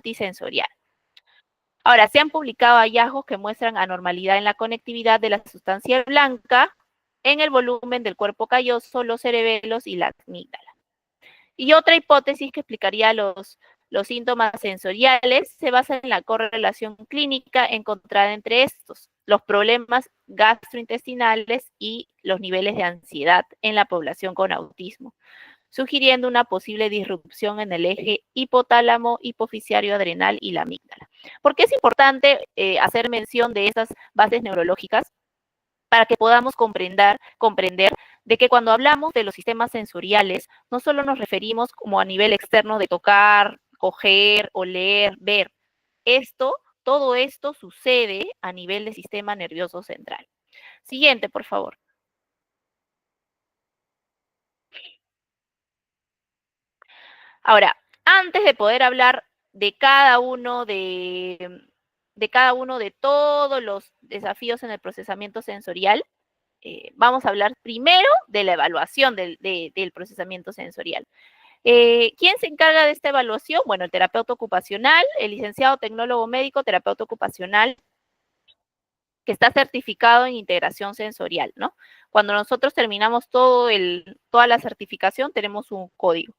multisensorial. Ahora, se han publicado hallazgos que muestran anormalidad en la conectividad de la sustancia blanca en el volumen del cuerpo calloso, los cerebelos y la amígdala. Y otra hipótesis que explicaría los síntomas sensoriales se basa en la correlación clínica encontrada entre estos, los problemas gastrointestinales y los niveles de ansiedad en la población con autismo, sugiriendo una posible disrupción en el eje hipotálamo, hipoficiario adrenal y la amígdala. ¿Por qué es importante hacer mención de estas bases neurológicas? Para que podamos comprender de que cuando hablamos de los sistemas sensoriales, no solo nos referimos como a nivel externo de tocar, coger, oler, ver. Todo esto sucede a nivel del sistema nervioso central. Siguiente, por favor. Ahora, antes de poder hablar de cada uno de todos los desafíos en el procesamiento sensorial, vamos a hablar primero de la evaluación del procesamiento sensorial. ¿Quién se encarga de esta evaluación? Bueno, el terapeuta ocupacional, el licenciado tecnólogo médico, terapeuta ocupacional, que está certificado en integración sensorial, ¿no? Cuando nosotros terminamos toda la certificación, tenemos un código.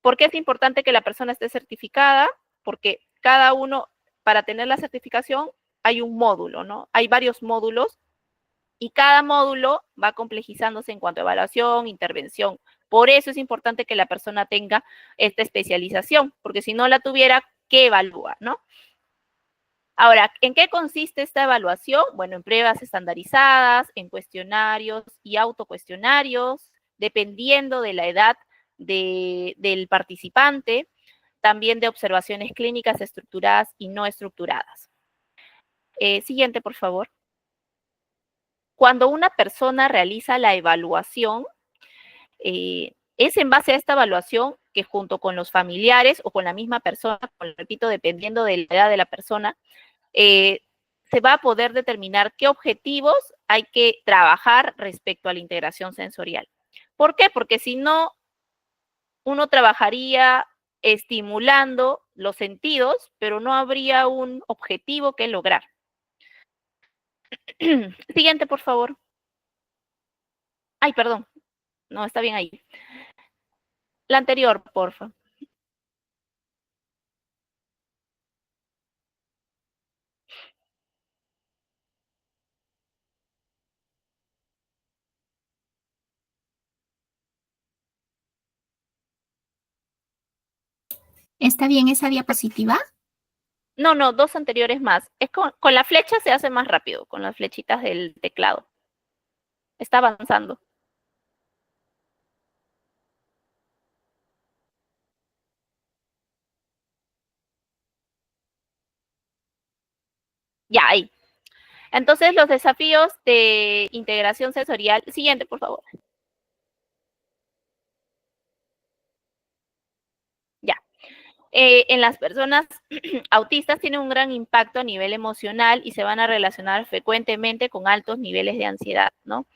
¿Por qué es importante que la persona esté certificada? Porque cada uno, para tener la certificación, hay un módulo, ¿no? Hay varios módulos y cada módulo va complejizándose en cuanto a evaluación, intervención. Por eso es importante que la persona tenga esta especialización, porque si no la tuviera, ¿qué evalúa, no? Ahora, ¿en qué consiste esta evaluación? Bueno, en pruebas estandarizadas, en cuestionarios y autocuestionarios, dependiendo de la edad del participante, también de observaciones clínicas estructuradas y no estructuradas. Siguiente, por favor. Cuando una persona realiza la evaluación, es en base a esta evaluación que junto con los familiares o con la misma persona, repito, dependiendo de la edad de la persona, se va a poder determinar qué objetivos hay que trabajar respecto a la integración sensorial. ¿Por qué? Porque si no, uno trabajaría estimulando los sentidos, pero no habría un objetivo que lograr. Siguiente, por favor. Ay, perdón. No, está bien ahí. La anterior, porfa. ¿Está bien esa diapositiva? No, no, dos anteriores más. Es con la flecha se hace más rápido, con las flechitas del teclado. Está avanzando. Ya, ahí. Entonces, los desafíos de integración sensorial. Siguiente, por favor. Ya. En las personas autistas tienen un gran impacto a nivel emocional y se van a relacionar frecuentemente con altos niveles de ansiedad, ¿no?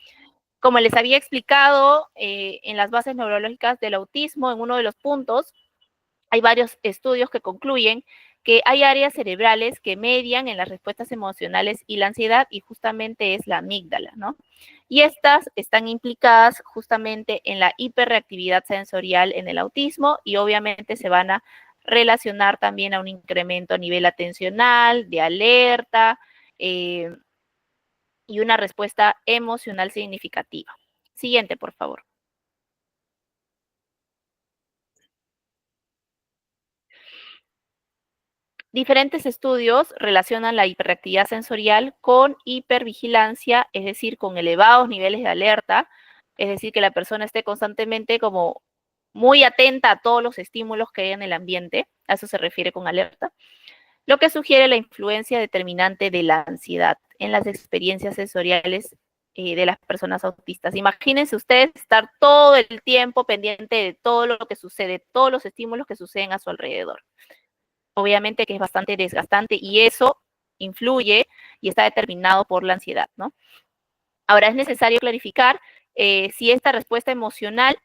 Como les había explicado en las bases neurológicas del autismo, en uno de los puntos, hay varios estudios que concluyen que hay áreas cerebrales que median en las respuestas emocionales y la ansiedad, y justamente es la amígdala, ¿no? Y estas están implicadas justamente en la hiperreactividad sensorial en el autismo y obviamente se van a relacionar también a un incremento a nivel atencional, de alerta y una respuesta emocional significativa. Siguiente, por favor. Diferentes estudios relacionan la hiperactividad sensorial con hipervigilancia, es decir, con elevados niveles de alerta, es decir, que la persona esté constantemente como muy atenta a todos los estímulos que hay en el ambiente, a eso se refiere con alerta, lo que sugiere la influencia determinante de la ansiedad en las experiencias sensoriales de las personas autistas. Imagínense ustedes estar todo el tiempo pendiente de todo lo que sucede, todos los estímulos que suceden a su alrededor. Obviamente que es bastante desgastante y eso influye y está determinado por la ansiedad, ¿no? Ahora es necesario clarificar si esta respuesta emocional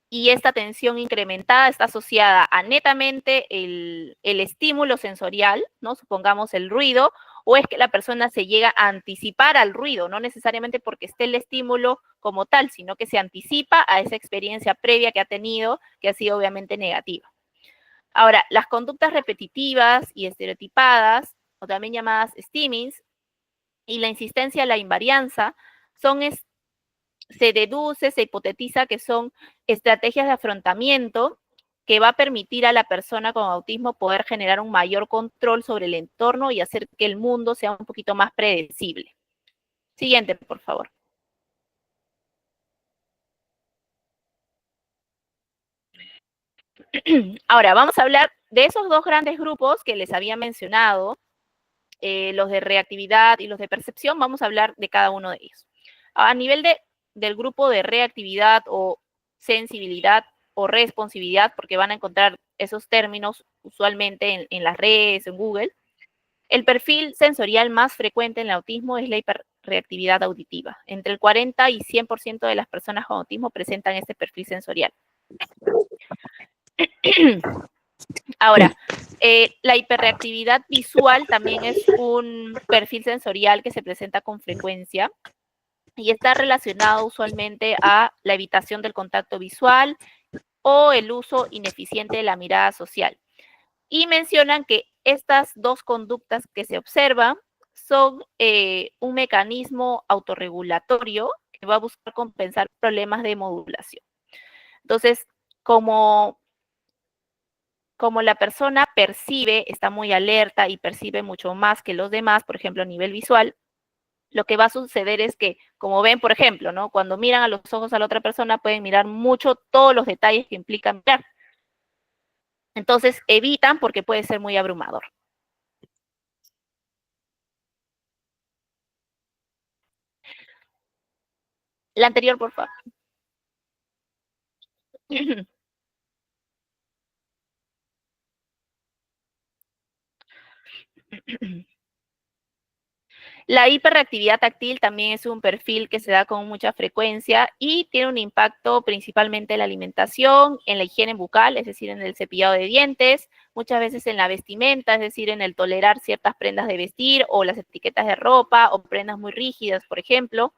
y esta tensión incrementada está asociada a netamente el estímulo sensorial, ¿no? Supongamos el ruido, o es que la persona se llega a anticipar al ruido, no necesariamente porque esté el estímulo como tal, sino que se anticipa a esa experiencia previa que ha tenido, que ha sido obviamente negativa. Ahora, las conductas repetitivas y estereotipadas, o también llamadas stimmings, y la insistencia a la invarianza, son se deduce, se hipotetiza que son estrategias de afrontamiento que va a permitir a la persona con autismo poder generar un mayor control sobre el entorno y hacer que el mundo sea un poquito más predecible. Siguiente, por favor. Ahora, vamos a hablar de esos dos grandes grupos que les había mencionado, los de reactividad y los de percepción. Vamos a hablar de cada uno de ellos. A nivel del grupo de reactividad o sensibilidad o responsividad, porque van a encontrar esos términos usualmente en las redes, en Google, el perfil sensorial más frecuente en el autismo es la hiperreactividad auditiva. Entre el 40 y 100% de las personas con autismo presentan este perfil sensorial. Ahora, la hiperreactividad visual también es un perfil sensorial que se presenta con frecuencia y está relacionado usualmente a la evitación del contacto visual o el uso ineficiente de la mirada social. Y mencionan que estas dos conductas que se observan son un mecanismo autorregulatorio que va a buscar compensar problemas de modulación. Entonces, como la persona percibe, está muy alerta y percibe mucho más que los demás, por ejemplo, a nivel visual, lo que va a suceder es que, como ven, por ejemplo, ¿no? Cuando miran a los ojos a la otra persona, pueden mirar mucho todos los detalles que implican mirar. Entonces, evitan porque puede ser muy abrumador. La anterior, por favor. La hiperreactividad táctil también es un perfil que se da con mucha frecuencia y tiene un impacto principalmente en la alimentación, en la higiene bucal, es decir, en el cepillado de dientes, muchas veces en la vestimenta, es decir, en el tolerar ciertas prendas de vestir o las etiquetas de ropa o prendas muy rígidas, por ejemplo,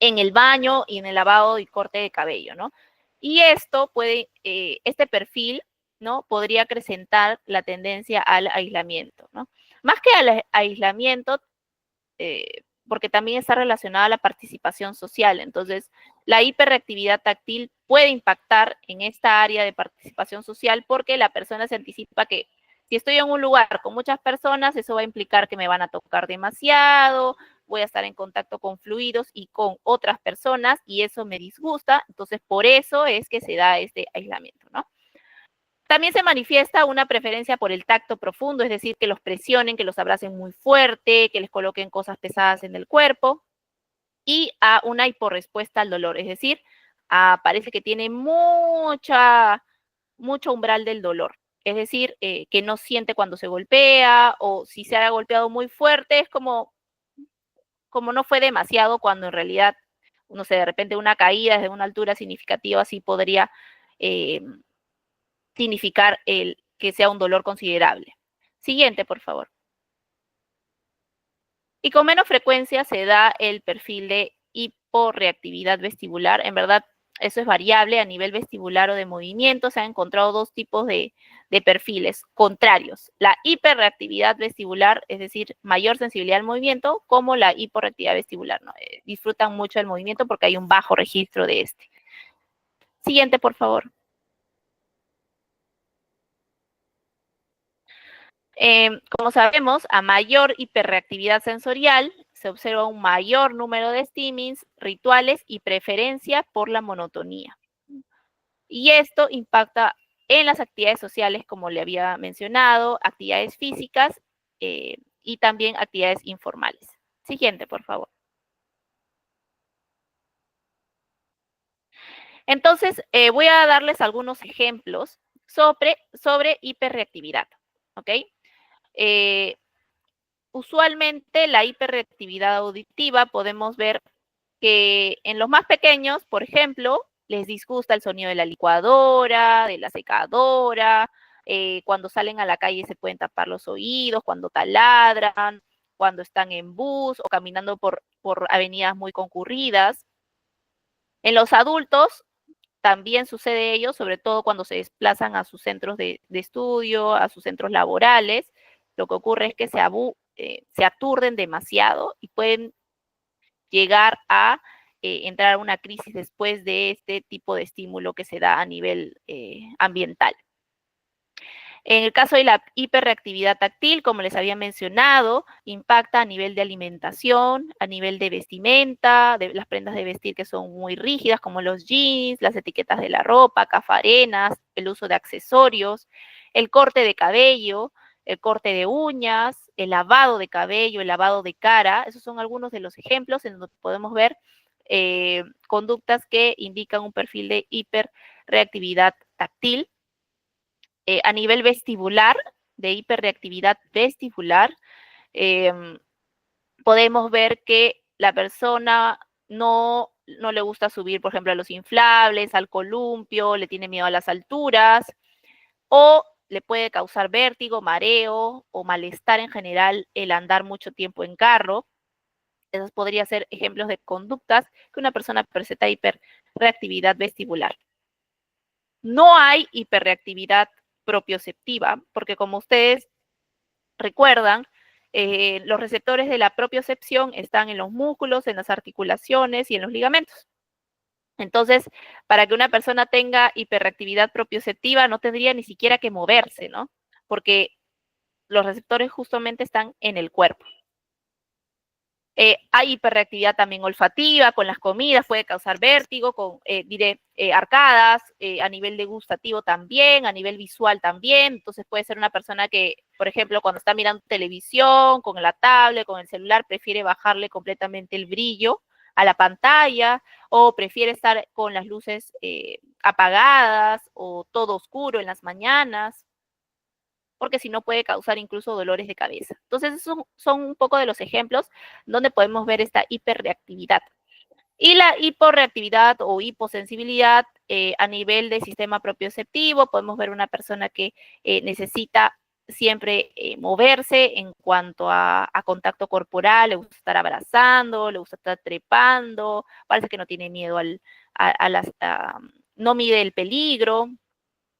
en el baño y en el lavado y corte de cabello, ¿no? Y esto puede, este perfil, ¿no? Podría acrecentar la tendencia al aislamiento, ¿no? Más que al aislamiento, porque también está relacionada a la participación social. Entonces, la hiperreactividad táctil puede impactar en esta área de participación social porque la persona se anticipa que si estoy en un lugar con muchas personas, eso va a implicar que me van a tocar demasiado, voy a estar en contacto con fluidos y con otras personas y eso me disgusta. Entonces, por eso es que se da este aislamiento, ¿no? También se manifiesta una preferencia por el tacto profundo, es decir, que los presionen, que los abracen muy fuerte, que les coloquen cosas pesadas en el cuerpo, y a una hiporrespuesta al dolor, es decir, parece que tiene mucho umbral del dolor, es decir, que no siente cuando se golpea o si se ha golpeado muy fuerte, es como no fue demasiado cuando en realidad, no sé, de repente una caída desde una altura significativa sí podría significar que sea un dolor considerable. Siguiente, por favor. Y con menos frecuencia se da el perfil de hiporreactividad vestibular. En verdad, eso es variable a nivel vestibular o de movimiento. Se han encontrado dos tipos de perfiles contrarios. La hiperreactividad vestibular, es decir, mayor sensibilidad al movimiento, como la hiporreactividad vestibular, ¿no? Disfrutan mucho del movimiento porque hay un bajo registro de este. Siguiente, por favor. Como sabemos, a mayor hiperreactividad sensorial, se observa un mayor número de stimmings, rituales y preferencia por la monotonía. Y esto impacta en las actividades sociales, como le había mencionado, actividades físicas y también actividades informales. Siguiente, por favor. Entonces, voy a darles algunos ejemplos sobre hiperreactividad, ¿ok? Usualmente la hiperreactividad auditiva podemos ver que en los más pequeños, por ejemplo, les disgusta el sonido de la licuadora, de la secadora, cuando salen a la calle se pueden tapar los oídos, cuando taladran, cuando están en bus o caminando por avenidas muy concurridas. En los adultos también sucede ello, sobre todo cuando se desplazan a sus centros de estudio, a sus centros laborales. Lo que ocurre es que se aturden demasiado y pueden llegar a entrar a una crisis después de este tipo de estímulo que se da a nivel ambiental. En el caso de la hiperreactividad táctil, como les había mencionado, impacta a nivel de alimentación, a nivel de vestimenta, de las prendas de vestir que son muy rígidas, como los jeans, las etiquetas de la ropa, cafarenas, el uso de accesorios, el corte de cabello, el corte de uñas, el lavado de cabello, el lavado de cara. Esos son algunos de los ejemplos en donde podemos ver conductas que indican un perfil de hiperreactividad táctil. A nivel vestibular, de hiperreactividad vestibular, podemos ver que la persona no le gusta subir, por ejemplo, a los inflables, al columpio, le tiene miedo a las alturas, o le puede causar vértigo, mareo o malestar en general el andar mucho tiempo en carro. Esos podrían ser ejemplos de conductas que una persona presenta hiperreactividad vestibular. No hay hiperreactividad propioceptiva, porque como ustedes recuerdan, los receptores de la propiocepción están en los músculos, en las articulaciones y en los ligamentos. Entonces, para que una persona tenga hiperreactividad propioceptiva, no tendría ni siquiera que moverse, ¿no? Porque los receptores justamente están en el cuerpo. Hay hiperreactividad también olfativa con las comidas, puede causar vértigo, arcadas, a nivel degustativo también, a nivel visual también. Entonces puede ser una persona que, por ejemplo, cuando está mirando televisión, con la tablet, con el celular, prefiere bajarle completamente el brillo a la pantalla o prefiere estar con las luces apagadas o todo oscuro en las mañanas, porque si no puede causar incluso dolores de cabeza. Entonces, esos son un poco de los ejemplos donde podemos ver esta hiperreactividad. Y la hiporreactividad o hiposensibilidad a nivel del sistema propioceptivo, podemos ver una persona que necesita siempre moverse en cuanto a contacto corporal, le gusta estar abrazando, le gusta estar trepando, parece que no tiene miedo no mide el peligro.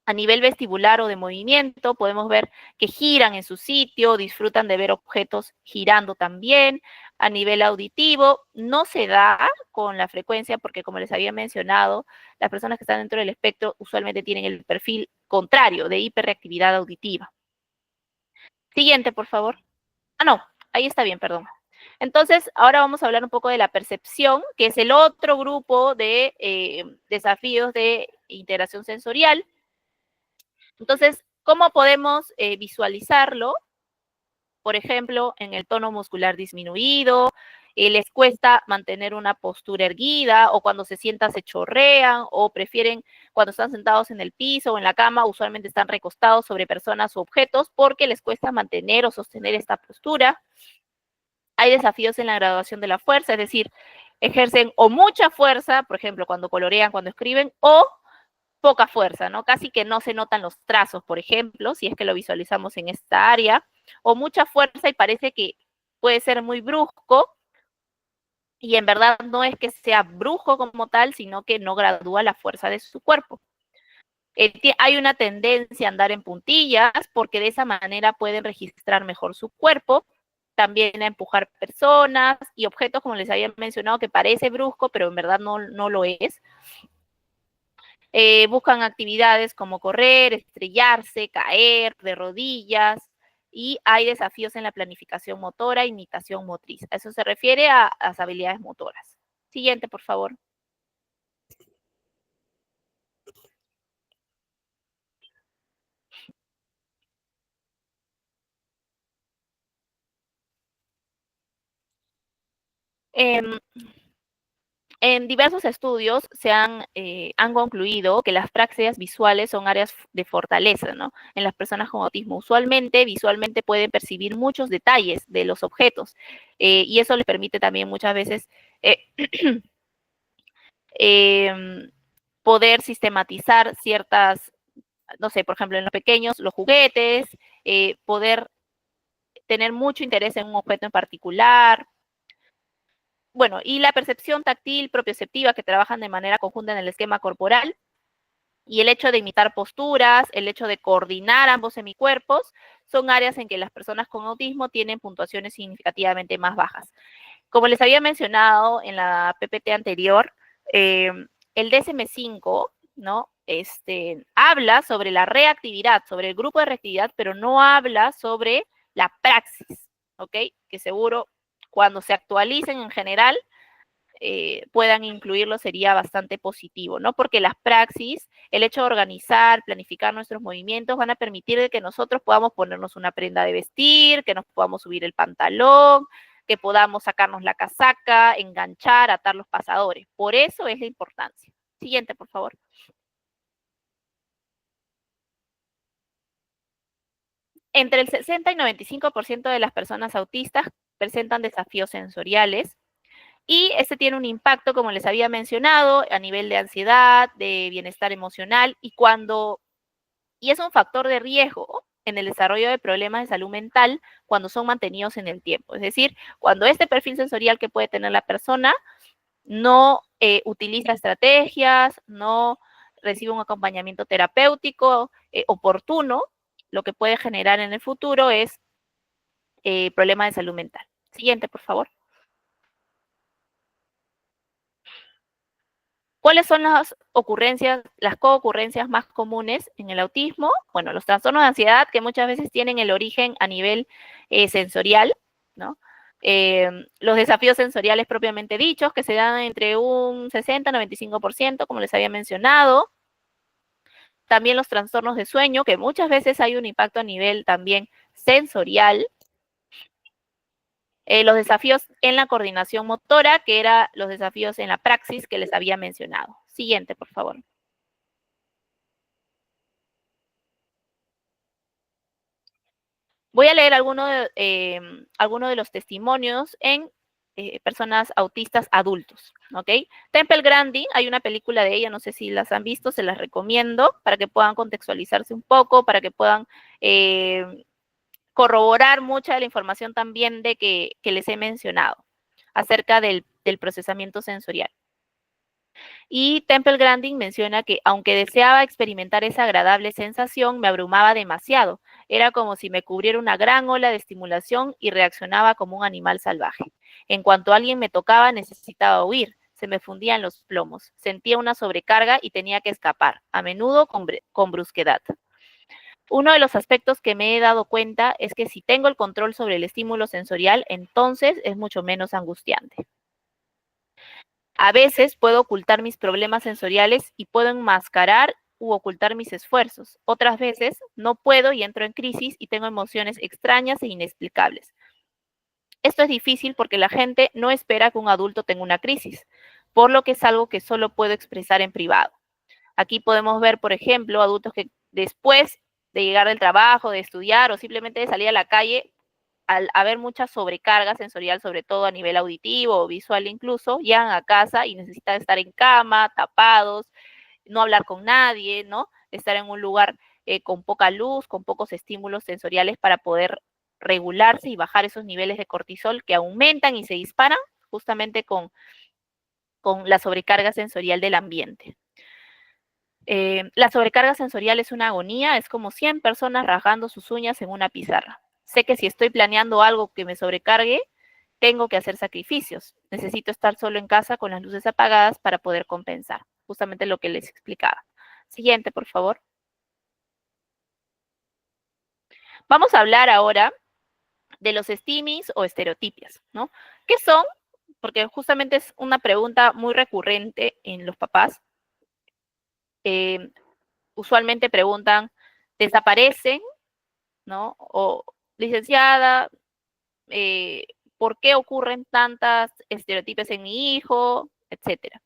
A nivel vestibular o de movimiento, podemos ver que giran en su sitio, disfrutan de ver objetos girando también. A nivel auditivo, no se da con la frecuencia porque, como les había mencionado, las personas que están dentro del espectro usualmente tienen el perfil contrario de hiperreactividad auditiva. Siguiente, por favor. Ah, no, ahí está bien, perdón. Entonces, ahora vamos a hablar un poco de la percepción, que es el otro grupo de desafíos de integración sensorial. Entonces, ¿cómo podemos visualizarlo? Por ejemplo, en el tono muscular disminuido, les cuesta mantener una postura erguida, o cuando se sientan se chorrean, o prefieren cuando están sentados en el piso o en la cama, usualmente están recostados sobre personas o objetos porque les cuesta mantener o sostener esta postura. Hay desafíos en la graduación de la fuerza, es decir, ejercen o mucha fuerza, por ejemplo, cuando colorean, cuando escriben, o poca fuerza, ¿no? Casi que no se notan los trazos, por ejemplo, si es que lo visualizamos en esta área, o mucha fuerza y parece que puede ser muy brusco, y en verdad no es que sea brujo como tal, sino que no gradúa la fuerza de su cuerpo. Hay una tendencia a andar en puntillas porque de esa manera pueden registrar mejor su cuerpo, también a empujar personas y objetos, como les había mencionado, que parece brusco, pero en verdad no lo es. Buscan actividades como correr, estrellarse, caer de rodillas, y hay desafíos en la planificación motora e imitación motriz. Eso se refiere a las habilidades motoras. Siguiente, por favor. En diversos estudios se han concluido que las praxias visuales son áreas de fortaleza, ¿no? En las personas con autismo. Usualmente, visualmente pueden percibir muchos detalles de los objetos y eso les permite también muchas veces poder sistematizar ciertas, no sé, por ejemplo, en los pequeños, los juguetes, poder tener mucho interés en un objeto en particular. Bueno, y la percepción táctil propioceptiva que trabajan de manera conjunta en el esquema corporal, y el hecho de imitar posturas, el hecho de coordinar ambos semicuerpos, son áreas en que las personas con autismo tienen puntuaciones significativamente más bajas. Como les había mencionado en la PPT anterior, el DSM-5, ¿no? Habla sobre la reactividad, sobre el grupo de reactividad, pero no habla sobre la praxis, ¿ok? Que seguro cuando se actualicen en general puedan incluirlo sería bastante positivo, ¿no? Porque las praxis, el hecho de organizar, planificar nuestros movimientos, van a permitir de que nosotros podamos ponernos una prenda de vestir, que nos podamos subir el pantalón, que podamos sacarnos la casaca, enganchar, atar los pasadores. Por eso es la importancia. Siguiente, por favor. Entre el 60 y 95% de las personas autistas presentan desafíos sensoriales. Y este tiene un impacto, como les había mencionado, a nivel de ansiedad, de bienestar emocional, y es un factor de riesgo en el desarrollo de problemas de salud mental cuando son mantenidos en el tiempo. Es decir, cuando este perfil sensorial que puede tener la persona no utiliza estrategias, no recibe un acompañamiento terapéutico oportuno, lo que puede generar en el futuro es problemas de salud mental. Siguiente, por favor. ¿Cuáles son las ocurrencias, las coocurrencias más comunes en el autismo? Bueno, los trastornos de ansiedad que muchas veces tienen el origen a nivel sensorial, ¿no? Los desafíos sensoriales propiamente dichos, que se dan entre un 60 y 95%, como les había mencionado. También los trastornos de sueño, que muchas veces hay un impacto a nivel también sensorial. Los desafíos en la coordinación motora, que eran los desafíos en la praxis que les había mencionado. Siguiente, por favor. Voy a leer algunos de los testimonios en personas autistas adultos, ¿ok? Temple Grandin, hay una película de ella, no sé si las han visto, se las recomiendo para que puedan contextualizarse un poco, para que puedan corroborar mucha de la información también de que les he mencionado acerca del procesamiento sensorial. Y Temple Grandin menciona que aunque deseaba experimentar esa agradable sensación, me abrumaba demasiado. Era como si me cubriera una gran ola de estimulación y reaccionaba como un animal salvaje. En cuanto alguien me tocaba, necesitaba huir. Se me fundían los plomos. Sentía una sobrecarga y tenía que escapar, a menudo con brusquedad. Uno de los aspectos que me he dado cuenta es que si tengo el control sobre el estímulo sensorial, entonces es mucho menos angustiante. A veces puedo ocultar mis problemas sensoriales y puedo enmascarar u ocultar mis esfuerzos. Otras veces no puedo y entro en crisis y tengo emociones extrañas e inexplicables. Esto es difícil porque la gente no espera que un adulto tenga una crisis, por lo que es algo que solo puedo expresar en privado. Aquí podemos ver, por ejemplo, adultos que después de llegar del trabajo, de estudiar o simplemente de salir a la calle, al haber mucha sobrecarga sensorial, sobre todo a nivel auditivo o visual incluso, llegan a casa y necesitan estar en cama, tapados, no hablar con nadie, ¿no? Estar en un lugar con poca luz, con pocos estímulos sensoriales para poder regularse y bajar esos niveles de cortisol que aumentan y se disparan justamente con la sobrecarga sensorial del ambiente. La sobrecarga sensorial es una agonía, es como 100 personas rasgando sus uñas en una pizarra. Sé que si estoy planeando algo que me sobrecargue, tengo que hacer sacrificios. Necesito estar solo en casa con las luces apagadas para poder compensar. Justamente lo que les explicaba. Siguiente, por favor. Vamos a hablar ahora de los estimis o estereotipias, ¿no? ¿Qué son? Porque justamente es una pregunta muy recurrente en los papás. Usualmente preguntan, ¿desaparecen? ¿No? O, licenciada, ¿por qué ocurren tantas estereotipias en mi hijo? Etcétera.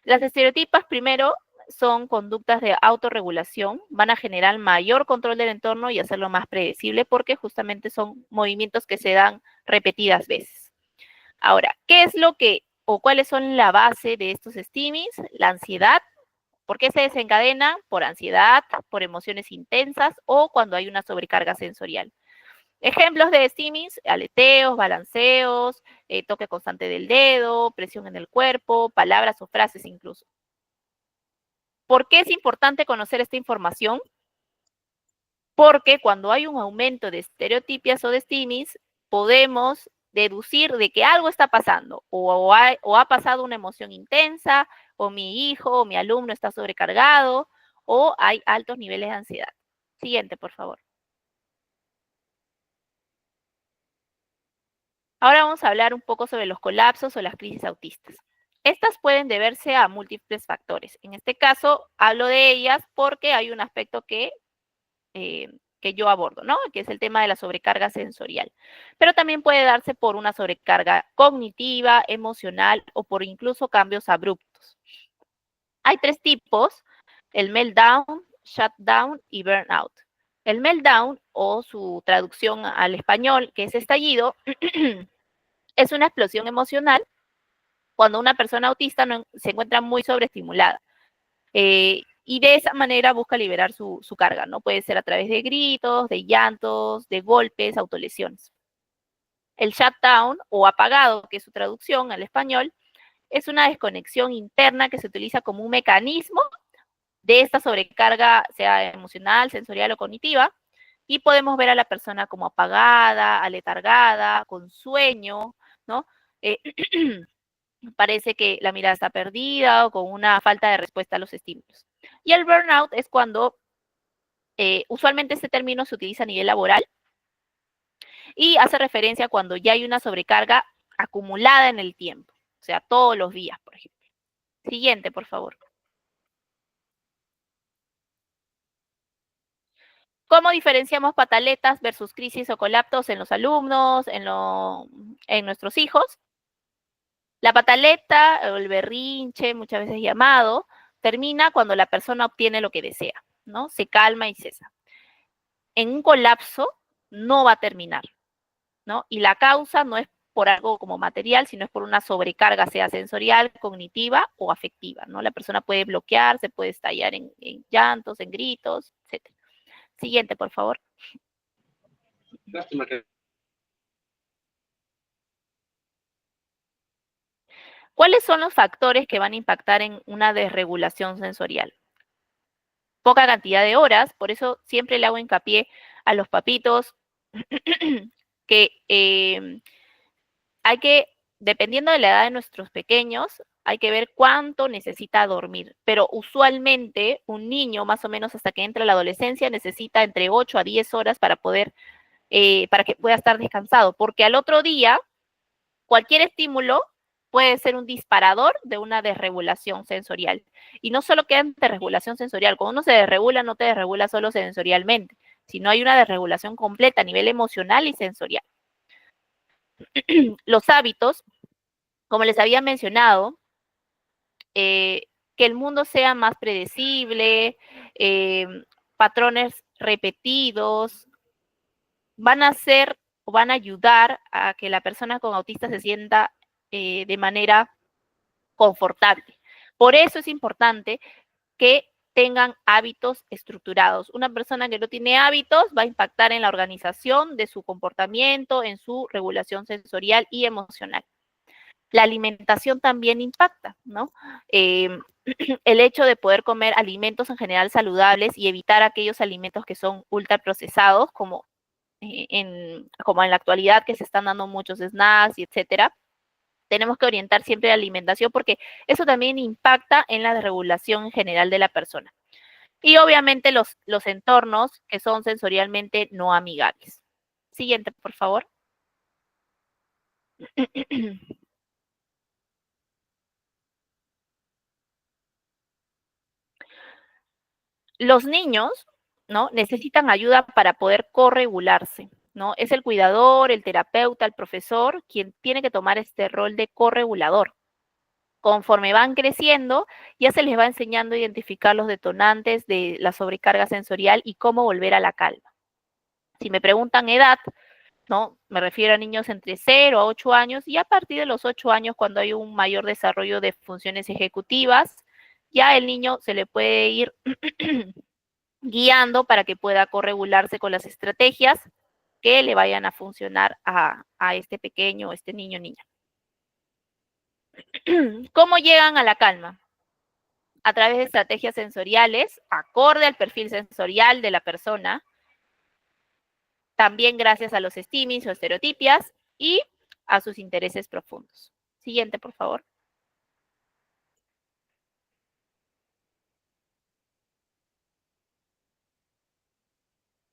Las estereotipas, primero, son conductas de autorregulación, van a generar mayor control del entorno y hacerlo más predecible porque justamente son movimientos que se dan repetidas veces. Ahora, ¿qué es lo que o cuáles son la base de estos estimis? La ansiedad, ¿Por qué se desencadena? Por ansiedad, por emociones intensas o cuando hay una sobrecarga sensorial. Ejemplos de stimmings: aleteos, balanceos, toque constante del dedo, presión en el cuerpo, palabras o frases incluso. ¿Por qué es importante conocer esta información? Porque cuando hay un aumento de estereotipias o de stimmings, podemos deducir de que algo está pasando, o ha pasado una emoción intensa, o mi hijo o mi alumno está sobrecargado, o hay altos niveles de ansiedad. Siguiente, por favor. Ahora vamos a hablar un poco sobre los colapsos o las crisis autistas. Estas pueden deberse a múltiples factores. En este caso, hablo de ellas porque hay un aspecto que yo abordo, ¿no? Que es el tema de la sobrecarga sensorial. Pero también puede darse por una sobrecarga cognitiva, emocional o por incluso cambios abruptos. Hay 3 tipos: el meltdown, shutdown y burnout. El meltdown, o su traducción al español, que es estallido, es una explosión emocional cuando una persona autista se encuentra muy sobreestimulada. Y de esa manera busca liberar su carga, ¿no? Puede ser a través de gritos, de llantos, de golpes, autolesiones. El shutdown, o apagado, que es su traducción al español, es una desconexión interna que se utiliza como un mecanismo de esta sobrecarga, sea emocional, sensorial o cognitiva, y podemos ver a la persona como apagada, aletargada, con sueño, ¿no? Parece que la mirada está perdida o con una falta de respuesta a los estímulos. Y el burnout es cuando, usualmente este término se utiliza a nivel laboral y hace referencia a cuando ya hay una sobrecarga acumulada en el tiempo, o sea, todos los días, por ejemplo. Siguiente, por favor. ¿Cómo diferenciamos pataletas versus crisis o colapsos en los alumnos, en nuestros hijos? La pataleta o el berrinche, muchas veces llamado, termina cuando la persona obtiene lo que desea, ¿no? Se calma y cesa. En un colapso no va a terminar, ¿no? Y la causa no es por algo como material, sino es por una sobrecarga, sea sensorial, cognitiva o afectiva, ¿no? La persona puede bloquearse, puede estallar en llantos, en gritos, etc. Siguiente, por favor. Lástima que... ¿Cuáles son los factores que van a impactar en una desregulación sensorial? Poca cantidad de horas, por eso siempre le hago hincapié a los papitos que hay que, dependiendo de la edad de nuestros pequeños, hay que ver cuánto necesita dormir. Pero usualmente un niño, más o menos hasta que entra a la adolescencia, necesita entre 8 a 10 horas para que pueda estar descansado, porque al otro día, cualquier estímulo puede ser un disparador de una desregulación sensorial. Y no solo queda en desregulación sensorial, cuando uno se desregula, no te desregula solo sensorialmente, sino hay una desregulación completa a nivel emocional y sensorial. Los hábitos, como les había mencionado, que el mundo sea más predecible, patrones repetidos, van a hacer o van a ayudar a que la persona con autista se sienta de manera confortable. Por eso es importante que tengan hábitos estructurados. Una persona que no tiene hábitos va a impactar en la organización de su comportamiento, en su regulación sensorial y emocional. La alimentación también impacta, ¿no? El hecho de poder comer alimentos en general saludables y evitar aquellos alimentos que son ultraprocesados, como en la actualidad, que se están dando muchos snacks y etcétera. Tenemos que orientar siempre la alimentación porque eso también impacta en la regulación en general de la persona. Y obviamente los entornos que son sensorialmente no amigables. Siguiente, por favor. Los niños, ¿no?, necesitan ayuda para poder corregularse, ¿no? Es el cuidador, el terapeuta, el profesor quien tiene que tomar este rol de corregulador. Conforme van creciendo, ya se les va enseñando a identificar los detonantes de la sobrecarga sensorial y cómo volver a la calma. Si me preguntan edad, ¿no?, me refiero a niños entre 0 a 8 años, y a partir de los 8 años, cuando hay un mayor desarrollo de funciones ejecutivas, ya el niño se le puede ir guiando para que pueda corregularse con las estrategias que le vayan a funcionar a este pequeño, este niño o niña. ¿Cómo llegan a la calma? A través de estrategias sensoriales, acorde al perfil sensorial de la persona, también gracias a los estímulos o estereotipias y a sus intereses profundos. Siguiente, por favor.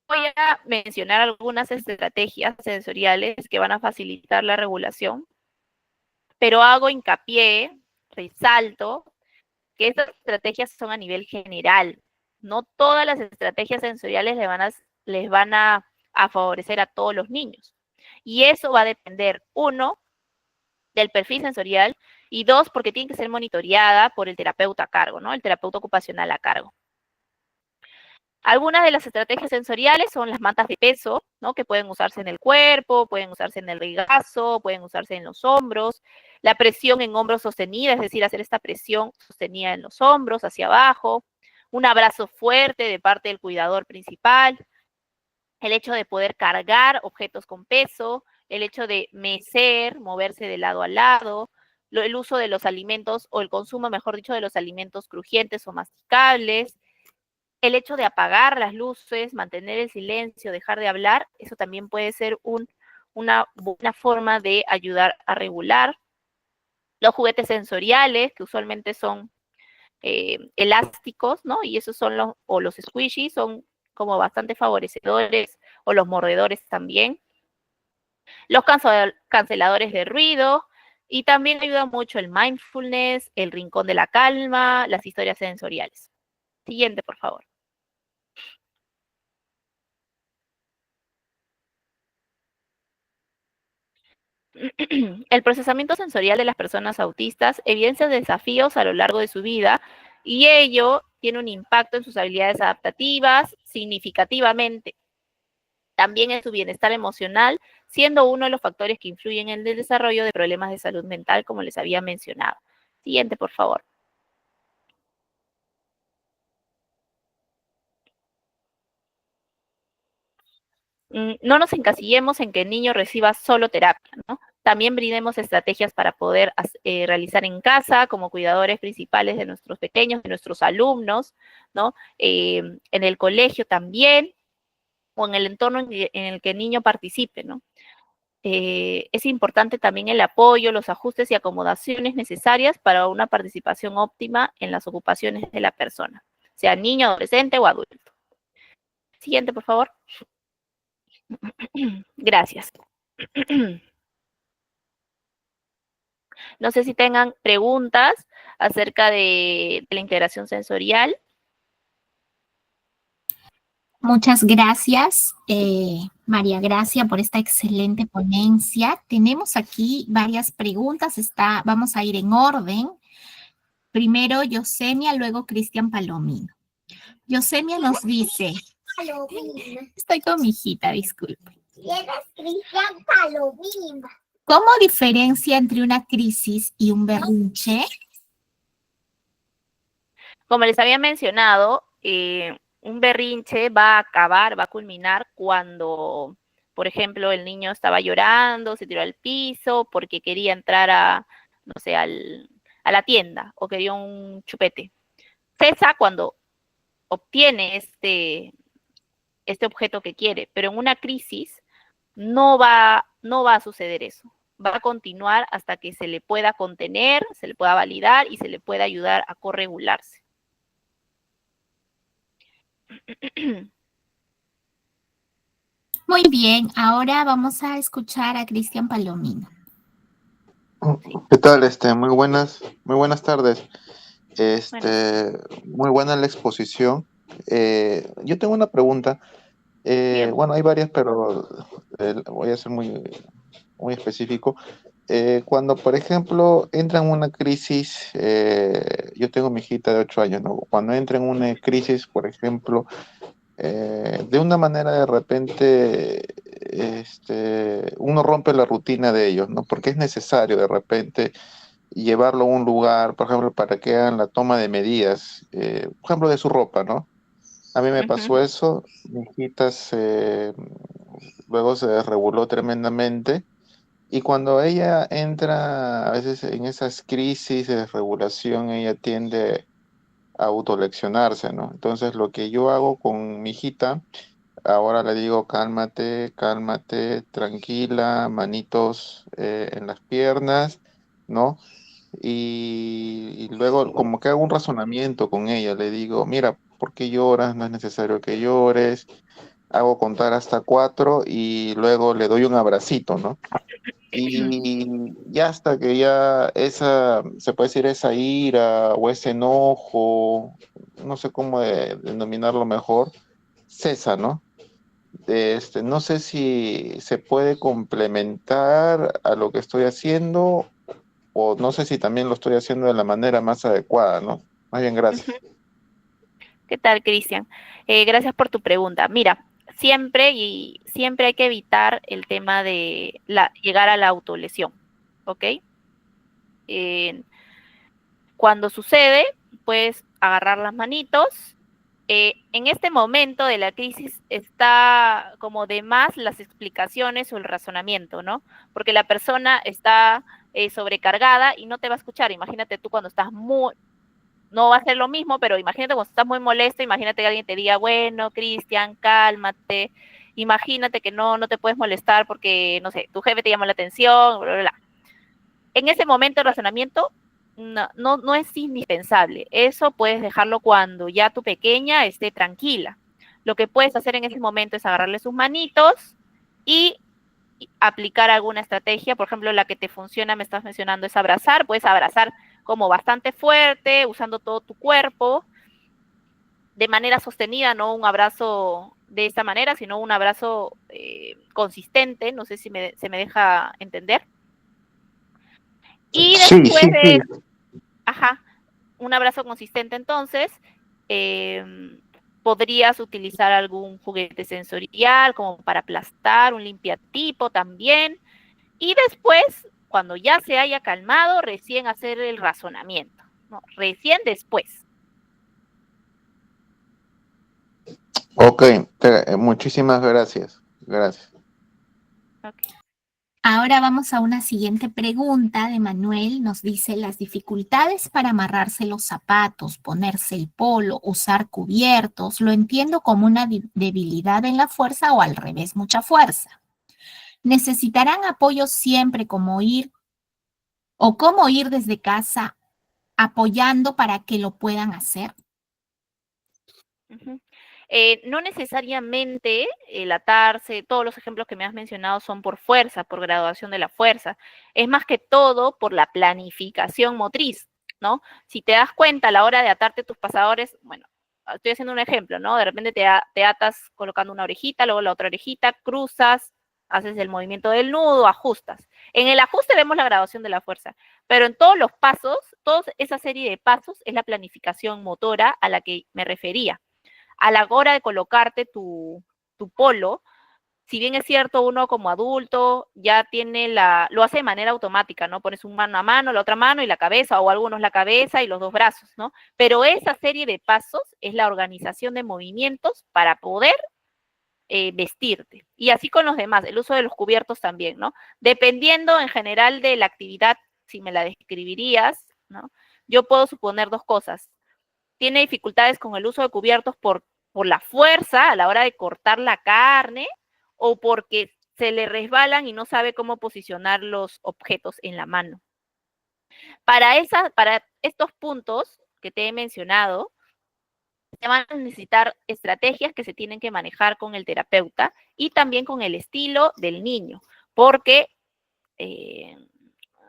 Voy a mencionar algunas estrategias sensoriales que van a facilitar la regulación, pero hago hincapié, resalto, que estas estrategias son a nivel general. No todas las estrategias sensoriales les van a favorecer a todos los niños. Y eso va a depender, uno, del perfil sensorial, y dos, porque tiene que ser monitoreada por el terapeuta a cargo, ¿no? El terapeuta ocupacional a cargo. Algunas de las estrategias sensoriales son las mantas de peso, ¿no? Que pueden usarse en el cuerpo, pueden usarse en el regazo, pueden usarse en los hombros. La presión en hombros sostenida, es decir, hacer esta presión sostenida en los hombros, hacia abajo. Un abrazo fuerte de parte del cuidador principal. El hecho de poder cargar objetos con peso. El hecho de mecer, moverse de lado a lado. El uso de los alimentos, o el consumo, mejor dicho, de los alimentos crujientes o masticables. El hecho de apagar las luces, mantener el silencio, dejar de hablar, eso también puede ser una buena forma de ayudar a regular. Los juguetes sensoriales, que usualmente son elásticos, ¿no? Y esos son los squishies, son como bastante favorecedores, o los mordedores también. Los canceladores de ruido, y también ayuda mucho el mindfulness, el rincón de la calma, las historias sensoriales. Siguiente, por favor. El procesamiento sensorial de las personas autistas evidencia desafíos a lo largo de su vida, y ello tiene un impacto en sus habilidades adaptativas significativamente. También en su bienestar emocional, siendo uno de los factores que influyen en el desarrollo de problemas de salud mental, como les había mencionado. Siguiente, por favor. No nos encasillemos en que el niño reciba solo terapia, ¿no? También brindemos estrategias para poder realizar en casa, como cuidadores principales de nuestros pequeños, de nuestros alumnos, ¿no? En el colegio también, o en el entorno en el que el niño participe, ¿no? Es importante también el apoyo, los ajustes y acomodaciones necesarias para una participación óptima en las ocupaciones de la persona, sea niño, adolescente o adulto. Siguiente, por favor. Gracias. No sé si tengan preguntas acerca de la integración sensorial. Muchas gracias, María Gracia, por esta excelente ponencia. Tenemos aquí varias preguntas. Vamos a ir en orden. Primero, Yosemia, luego Cristian Palomino. Yosemia nos dice... Palomino. Estoy con mi hijita, disculpe. ¿Quién es Cristian Palomino? ¿Cómo diferencia entre una crisis y un berrinche? Como les había mencionado, un berrinche va a acabar, va a culminar cuando, por ejemplo, el niño estaba llorando, se tiró al piso porque quería entrar no sé, a la tienda, o quería un chupete. Cesa cuando obtiene este objeto que quiere, pero en una crisis no va a suceder eso. Va a continuar hasta que se le pueda contener, se le pueda validar y se le pueda ayudar a corregularse. Muy bien, ahora vamos a escuchar a Cristian Palomino. ¿Qué tal? Muy buenas tardes. Muy buena la exposición. Yo tengo una pregunta. Bueno, hay varias, pero voy a ser muy específico. Cuando, por ejemplo, entra en una crisis, yo tengo mi hijita de 8 años, ¿no? Cuando entra en una crisis, por ejemplo, de una manera de repente, uno rompe la rutina de ellos, ¿no? Porque es necesario de repente llevarlo a un lugar, por ejemplo, para que hagan la toma de medidas, por ejemplo, de su ropa, ¿no? A mí me Ujú, pasó eso, mi hijita luego se desreguló tremendamente y cuando ella entra a veces en esas crisis de desregulación, ella tiende a autoleccionarse, ¿no? Entonces lo que yo hago con mi hijita, ahora le digo cálmate, cálmate, tranquila, manitos en las piernas, ¿no? Y luego como que hago un razonamiento con ella, le digo, mira, ¿por qué lloras? No es necesario que llores. Hago contar hasta 4 y luego le doy un abracito, ¿no? Y ya hasta que ya esa, se puede decir, esa ira o ese enojo, no sé cómo denominarlo mejor, cesa, ¿no? No sé si se puede complementar a lo que estoy haciendo o no sé si también lo estoy haciendo de la manera más adecuada, ¿no? Más bien, ujú. gracias. ¿Qué tal, Cristian? Gracias por tu pregunta. Mira, siempre hay que evitar el tema de llegar a la autolesión, ¿ok? Eh, Cuando sucede, puedes agarrar las manitos. En este momento de la crisis está como de más las explicaciones o el razonamiento, ¿no? Porque la persona está sobrecargada y no te va a escuchar. Imagínate tú cuando estás muy, no va a ser lo mismo, pero imagínate cuando estás muy molesto, imagínate que alguien te diga, bueno, Cristian, cálmate, imagínate que no te puedes molestar porque, no sé, tu jefe te llama la atención, bla, bla, bla. En ese momento el razonamiento no es indispensable. Eso puedes dejarlo cuando ya tu pequeña esté tranquila. Lo que puedes hacer en ese momento es agarrarle sus manitos y aplicar alguna estrategia. Por ejemplo, la que te funciona, me estás mencionando, es abrazar. Puedes abrazar como bastante fuerte, usando todo tu cuerpo, de manera sostenida, no un abrazo de esta manera, sino un abrazo consistente. No sé si se me deja entender. Y Sí, sí, después de, sí. ajá, un abrazo consistente entonces, eh, podrías utilizar algún juguete sensorial como para aplastar, un limpiatipo también, y después, cuando ya se haya calmado, recién hacer el razonamiento, ¿no? Recién después. Ok, muchísimas gracias. Gracias. Okay. Ahora vamos a una siguiente pregunta de Manuel. Nos dice las dificultades para amarrarse los zapatos, ponerse el polo, usar cubiertos. Lo entiendo como una debilidad en la fuerza o al revés, mucha fuerza. Necesitarán apoyo siempre como ir o cómo ir desde casa apoyando para que lo puedan hacer. Uh-huh. No necesariamente el atarse, todos los ejemplos que me has mencionado son por fuerza, por graduación de la fuerza. Es más que todo por la planificación motriz, ¿no? Si te das cuenta a la hora de atarte tus pasadores, bueno, estoy haciendo un ejemplo, ¿no? De repente te atas colocando una orejita, luego la otra orejita, cruzas, haces el movimiento del nudo, ajustas. En el ajuste vemos la graduación de la fuerza, pero en todos los pasos, toda esa serie de pasos es la planificación motora a la que me refería. A la hora de colocarte tu polo, si bien es cierto, uno como adulto ya tiene lo hace de manera automática, ¿no? Pones un mano a mano, la otra mano y la cabeza, o algunos la cabeza y los dos brazos, ¿no? Pero esa serie de pasos es la organización de movimientos para poder vestirte. Y así con los demás, el uso de los cubiertos también, ¿no? Dependiendo en general de la actividad, si me la describirías, ¿no? Yo puedo suponer dos cosas. Tiene dificultades con el uso de cubiertos por la fuerza a la hora de cortar la carne o porque se le resbalan y no sabe cómo posicionar los objetos en la mano. Para estos puntos que te he mencionado, se van a necesitar estrategias que se tienen que manejar con el terapeuta y también con el estilo del niño, porque eh,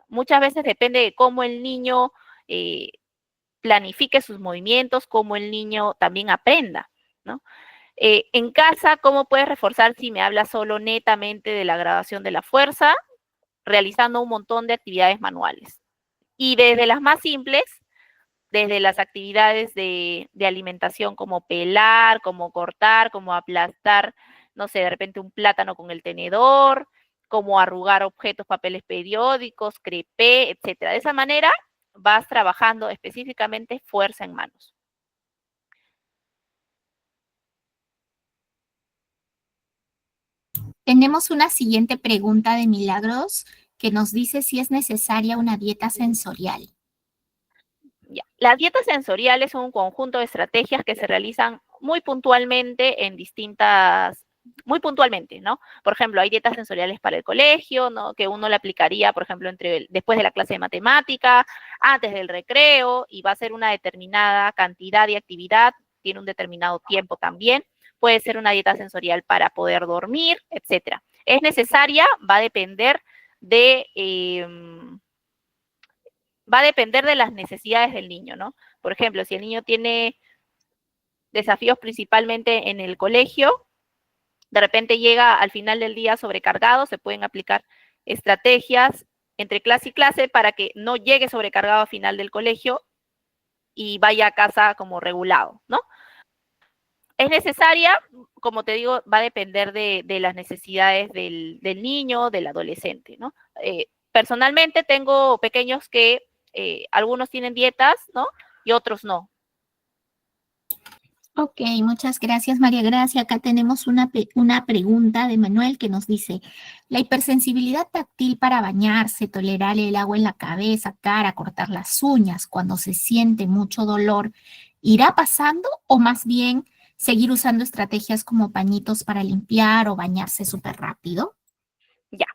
muchas veces depende de cómo el niño planifique sus movimientos, cómo el niño también aprenda, ¿no? En casa, ¿cómo puedes reforzar si me hablas solo netamente de la graduación de la fuerza? Realizando un montón de actividades manuales. Y desde las más simples, desde las actividades de alimentación como pelar, como cortar, como aplastar, no sé, de repente un plátano con el tenedor, como arrugar objetos, papeles periódicos, crepé, etcétera. De esa manera vas trabajando específicamente fuerza en manos. Tenemos una siguiente pregunta de Milagros que nos dice si es necesaria una dieta sensorial. Ya. Las dietas sensoriales son un conjunto de estrategias que se realizan muy puntualmente, ¿no? Por ejemplo, hay dietas sensoriales para el colegio, ¿no? Que uno le aplicaría, por ejemplo, después de la clase de matemática, antes del recreo, y va a ser una determinada cantidad de actividad, tiene un determinado tiempo también. Puede ser una dieta sensorial para poder dormir, etcétera. ¿Es necesaria? Va a depender de las necesidades del niño, ¿no? Por ejemplo, si el niño tiene desafíos principalmente en el colegio, de repente llega al final del día sobrecargado, se pueden aplicar estrategias entre clase y clase para que no llegue sobrecargado al final del colegio y vaya a casa como regulado, ¿no? Es necesaria, como te digo, va a depender de las necesidades del niño, del adolescente, ¿no? Personalmente tengo pequeños que algunos tienen dietas, ¿no? Y otros no. Ok, muchas gracias, María Gracia. Acá tenemos una pregunta de Manuel que nos dice, ¿la hipersensibilidad táctil para bañarse, tolerar el agua en la cabeza, cara, cortar las uñas cuando se siente mucho dolor, irá pasando o más bien seguir usando estrategias como pañitos para limpiar o bañarse súper rápido? Ya.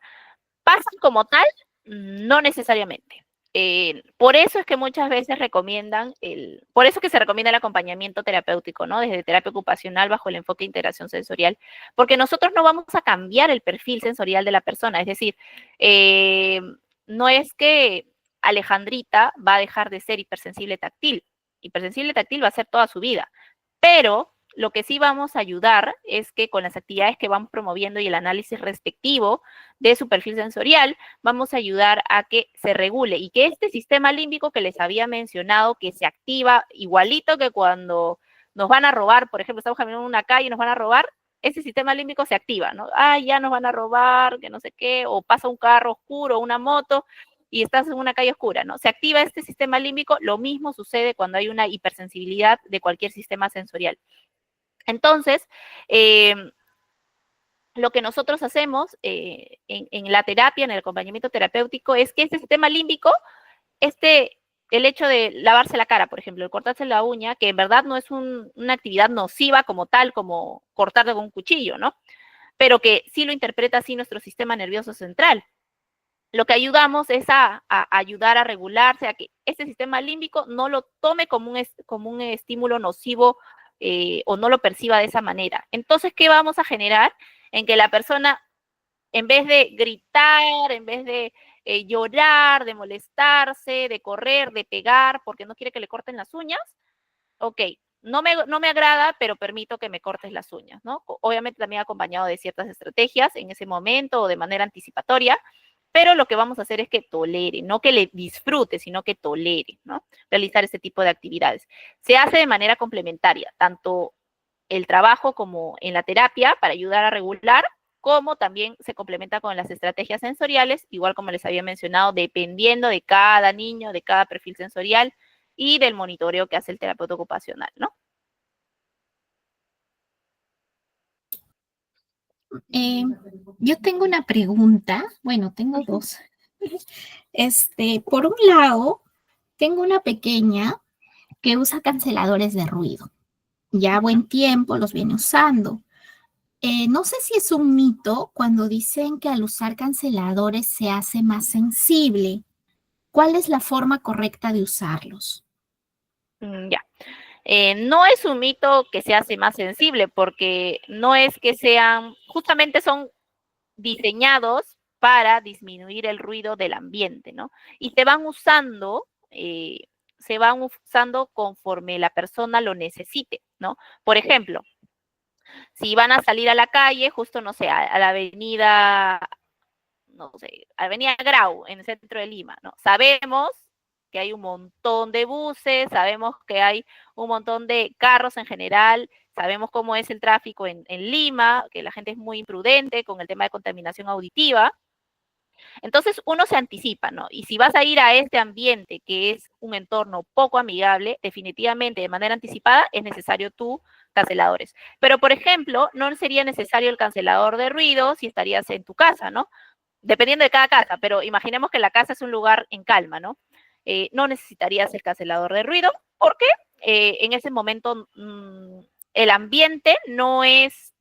¿Pasan como tal? No necesariamente. Por eso es que muchas veces por eso que se recomienda el acompañamiento terapéutico, ¿no? Desde terapia ocupacional bajo el enfoque de integración sensorial, porque nosotros no vamos a cambiar el perfil sensorial de la persona, es decir, no es que Alejandrita va a dejar de ser hipersensible táctil va a ser toda su vida, pero lo que sí vamos a ayudar es que con las actividades que vamos promoviendo y el análisis respectivo de su perfil sensorial, vamos a ayudar a que se regule y que este sistema límbico que les había mencionado, que se activa igualito que cuando nos van a robar, por ejemplo, estamos caminando en una calle y nos van a robar, ese sistema límbico se activa, ¿no? Ya nos van a robar, que no sé qué, o pasa un carro oscuro, una moto, y estás en una calle oscura, ¿no? Se activa este sistema límbico, lo mismo sucede cuando hay una hipersensibilidad de cualquier sistema sensorial. Entonces, lo que nosotros hacemos en la terapia, en el acompañamiento terapéutico, es que este sistema límbico, el hecho de lavarse la cara, por ejemplo, el cortarse la uña, que en verdad no es una actividad nociva como tal, como cortarlo con un cuchillo, ¿no? Pero que sí lo interpreta así nuestro sistema nervioso central. Lo que ayudamos es a ayudar a regularse, a que este sistema límbico no lo tome como un estímulo nocivo o no lo perciba de esa manera. Entonces, ¿qué vamos a generar? En que la persona, en vez de gritar, en vez de llorar, de molestarse, de correr, de pegar, porque no quiere que le corten las uñas, ok, no me agrada, pero permito que me cortes las uñas, ¿no? Obviamente también acompañado de ciertas estrategias en ese momento o de manera anticipatoria, pero lo que vamos a hacer es que tolere, no que le disfrute, sino que tolere, ¿no? Realizar este tipo de actividades. Se hace de manera complementaria, tanto el trabajo como en la terapia para ayudar a regular, como también se complementa con las estrategias sensoriales, igual como les había mencionado, dependiendo de cada niño, de cada perfil sensorial y del monitoreo que hace el terapeuta ocupacional, ¿no? Yo tengo una pregunta, bueno, tengo dos. Por un lado, tengo una pequeña que usa canceladores de ruido. Ya buen tiempo los viene usando. No sé si es un mito cuando dicen que al usar canceladores se hace más sensible. ¿Cuál es la forma correcta de usarlos? Ya. No es un mito que se hace más sensible, porque no es que justamente son diseñados para disminuir el ruido del ambiente, ¿no? Y se van usando conforme la persona lo necesite, ¿no? Por ejemplo, si van a salir a la calle, justo, no sé, a la avenida, no sé, avenida Grau, en el centro de Lima, ¿no? Sabemos que hay un montón de buses, sabemos que hay un montón de carros en general, sabemos cómo es el tráfico en Lima, que la gente es muy imprudente con el tema de contaminación auditiva. Entonces uno se anticipa, ¿no? Y si vas a ir a este ambiente que es un entorno poco amigable, definitivamente de manera anticipada es necesario tu canceladores. Pero, por ejemplo, no sería necesario el cancelador de ruido si estarías en tu casa, ¿no? Dependiendo de cada casa, pero imaginemos que la casa es un lugar en calma, ¿no? No necesitarías el cancelador de ruido porque en ese momento el ambiente no es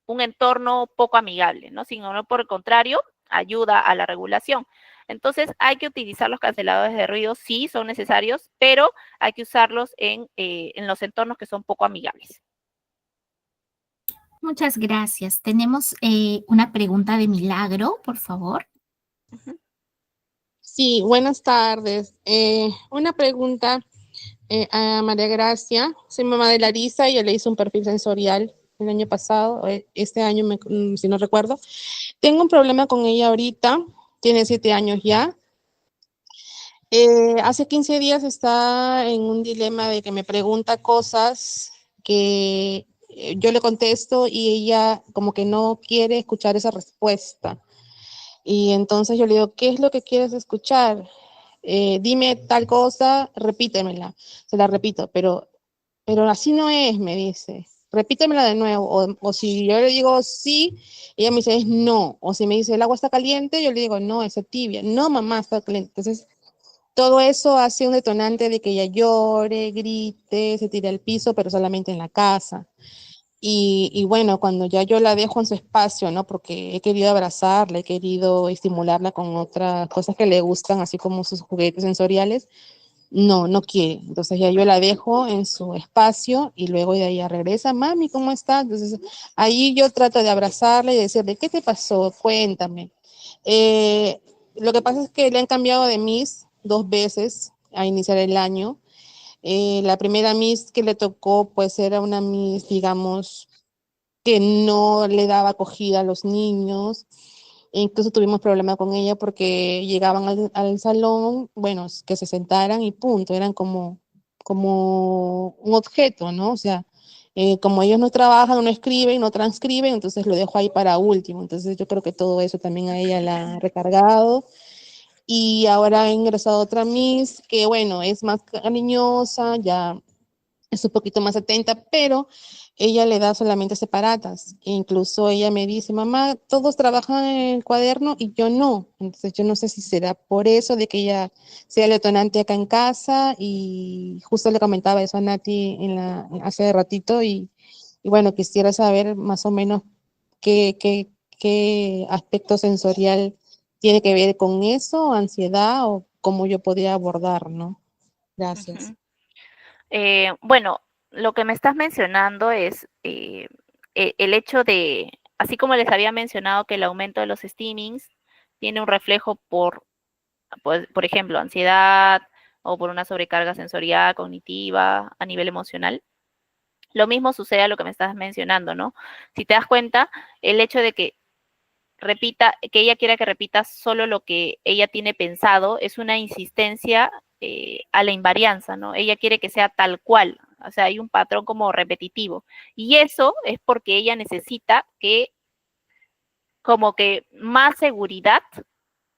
un entorno poco amigable, ¿no? Sino por el contrario, ayuda a la regulación. Entonces, hay que utilizar los canceladores de ruido, sí, son necesarios, pero hay que usarlos en los entornos que son poco amigables. Muchas gracias. Tenemos una pregunta de Milagro, por favor. Sí, buenas tardes. Una pregunta a María Gracia. Soy mamá de Larisa y yo le hice un perfil sensorial el año pasado, este año, si no recuerdo. Tengo un problema con ella ahorita, tiene 7 años ya. Hace 15 días está en un dilema de que me pregunta cosas que yo le contesto y ella como que no quiere escuchar esa respuesta. Y entonces yo le digo, ¿qué es lo que quieres escuchar? Dime tal cosa, repítemela. Se la repito, pero así no es, me dice. Repítemela de nuevo. O si yo le digo sí, ella me dice es no. O si me dice el agua está caliente, yo le digo no, está tibia. No, mamá, está caliente. Entonces, todo eso hace un detonante de que ella llore, grite, se tire al piso, pero solamente en la casa. Y bueno, cuando ya yo la dejo en su espacio, ¿no? Porque he querido abrazarla, he querido estimularla con otras cosas que le gustan, así como sus juguetes sensoriales, no quiere. Entonces ya yo la dejo en su espacio y luego de ahí regresa, mami, ¿cómo estás? Entonces ahí yo trato de abrazarla y decirle, ¿qué te pasó? Cuéntame. Lo que pasa es que le han cambiado de Miss 2 veces a iniciar el año. La primera Miss que le tocó, pues era una Miss, digamos, que no le daba acogida a los niños. E incluso tuvimos problema con ella porque llegaban al salón, bueno, que se sentaran y punto, eran como un objeto, ¿no? O sea, como ellos no trabajan, no escriben, no transcriben, entonces lo dejo ahí para último. Entonces yo creo que todo eso también a ella la ha recargado. Y ahora ha ingresado otra Miss que, bueno, es más cariñosa, ya es un poquito más atenta, pero ella le da solamente separatas. E incluso ella me dice, mamá, todos trabajan en el cuaderno y yo no. Entonces yo no sé si será por eso de que ella sea el detonante acá en casa y justo le comentaba eso a Nati hace ratito y bueno, quisiera saber más o menos qué aspecto sensorial tiene que ver con eso, ansiedad o cómo yo podría abordar, ¿no? Gracias. Bueno, lo que me estás mencionando es el hecho de, así como les había mencionado que el aumento de los steamings tiene un reflejo pues, por ejemplo, ansiedad o por una sobrecarga sensorial, cognitiva, a nivel emocional. Lo mismo sucede a lo que me estás mencionando, ¿no? Si te das cuenta, el hecho de que que ella quiera que repita solo lo que ella tiene pensado, es una insistencia a la invarianza, ¿no? Ella quiere que sea tal cual, o sea, hay un patrón como repetitivo. Y eso es porque ella necesita como que más seguridad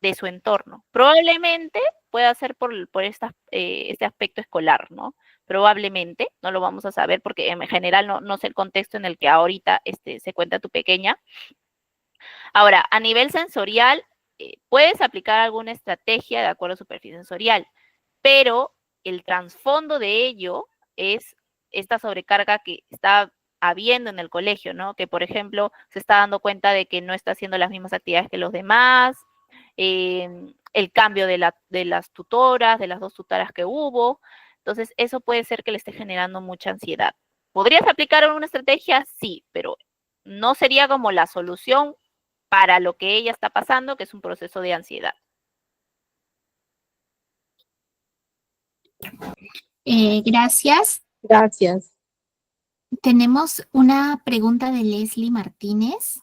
de su entorno. Probablemente pueda ser por este aspecto escolar, ¿no? Probablemente, no lo vamos a saber porque en general no sé el contexto en el que ahorita se cuenta tu pequeña. Ahora, a nivel sensorial, puedes aplicar alguna estrategia de acuerdo a su perfil sensorial, pero el trasfondo de ello es esta sobrecarga que está habiendo en el colegio, ¿no? Que, por ejemplo, se está dando cuenta de que no está haciendo las mismas actividades que los demás, el cambio de las tutoras, de las 2 tutoras que hubo. Entonces, eso puede ser que le esté generando mucha ansiedad. ¿Podrías aplicar alguna estrategia? Sí, pero no sería como la solución para lo que ella está pasando, que es un proceso de ansiedad. Gracias. Gracias. Tenemos una pregunta de Leslie Martínez.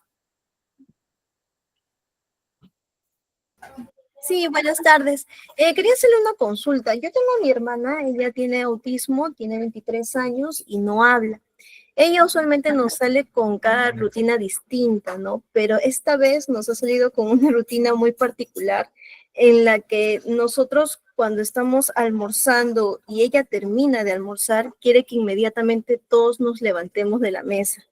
Sí, buenas tardes. Quería hacerle una consulta. Yo tengo a mi hermana, ella tiene autismo, tiene 23 años y no habla. Ella usualmente nos sale con cada rutina distinta, ¿no? Pero esta vez nos ha salido con una rutina muy particular en la que nosotros cuando estamos almorzando y ella termina de almorzar, quiere que inmediatamente todos nos levantemos de la mesa.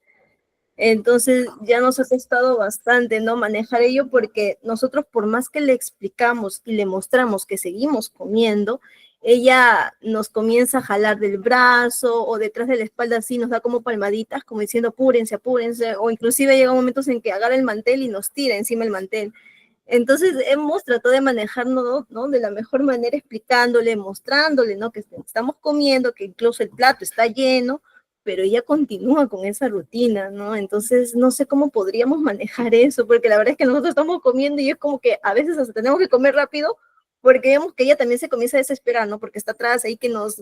Entonces ya nos ha costado bastante, ¿no? Manejar ello porque nosotros por más que le explicamos y le mostramos que seguimos comiendo, ella nos comienza a jalar del brazo o detrás de la espalda así, nos da como palmaditas, como diciendo apúrense, apúrense, o inclusive llega momentos en que agarra el mantel y nos tira encima el mantel. Entonces hemos tratado de manejarnos, ¿no? De la mejor manera, explicándole, mostrándole, ¿no? Que estamos comiendo, que incluso el plato está lleno, pero ella continúa con esa rutina, ¿no? Entonces no sé cómo podríamos manejar eso, porque la verdad es que nosotros estamos comiendo y es como que a veces hasta tenemos que comer rápido, porque vemos que ella también se comienza a desesperar, ¿no? Porque está atrás ahí que nos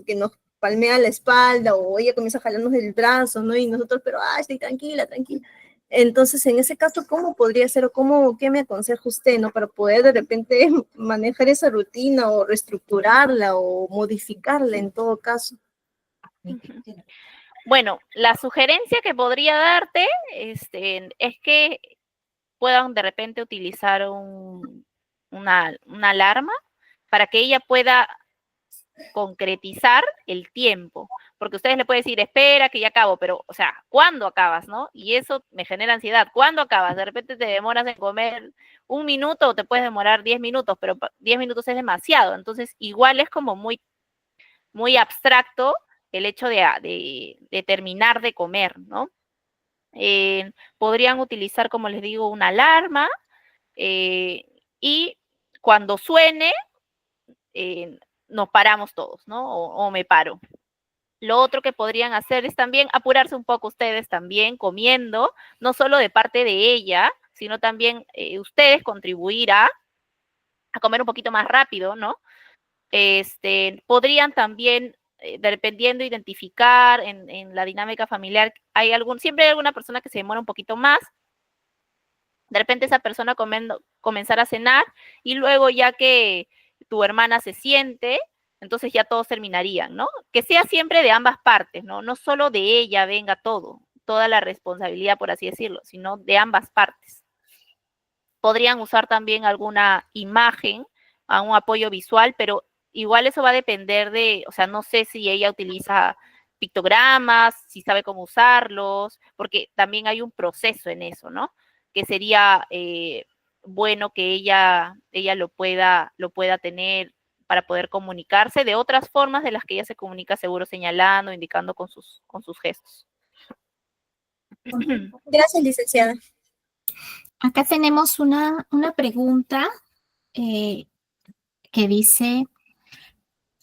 palmea la espalda o ella comienza a jalarnos del brazo, ¿no? Y nosotros, pero, estoy tranquila, tranquila. Entonces, en ese caso, ¿cómo podría ser o qué me aconseja usted, ¿no? Para poder de repente manejar esa rutina o reestructurarla o modificarla en todo caso. Bueno, la sugerencia que podría darte es que puedan de repente utilizar una alarma para que ella pueda concretizar el tiempo, porque ustedes le pueden decir, espera que ya acabo, pero, o sea, ¿cuándo acabas, no? Y eso me genera ansiedad. ¿Cuándo acabas? De repente te demoras en comer 1 minuto o te puedes demorar 10 minutos, pero 10 minutos es demasiado. Entonces, igual es como muy, muy abstracto el hecho de terminar de comer, ¿no? Podrían utilizar, como les digo, una alarma y cuando suene, nos paramos todos, ¿no? O me paro. Lo otro que podrían hacer es también apurarse un poco ustedes también comiendo, no solo de parte de ella, sino también ustedes contribuir a comer un poquito más rápido, ¿no? Podrían también, dependiendo, identificar en la dinámica familiar, siempre hay alguna persona que se demora un poquito más, de repente esa persona comenzar a cenar y luego ya que tu hermana se siente, entonces ya todos terminarían, ¿no? Que sea siempre de ambas partes, ¿no? No solo de ella venga toda la responsabilidad, por así decirlo, sino de ambas partes. Podrían usar también alguna imagen, a un apoyo visual, pero igual eso va a depender o sea, no sé si ella utiliza pictogramas, si sabe cómo usarlos, porque también hay un proceso en eso, ¿no? Que sería bueno que ella lo pueda tener para poder comunicarse de otras formas de las que ella se comunica, seguro señalando, indicando con sus gestos. Gracias, licenciada. Acá tenemos una pregunta que dice,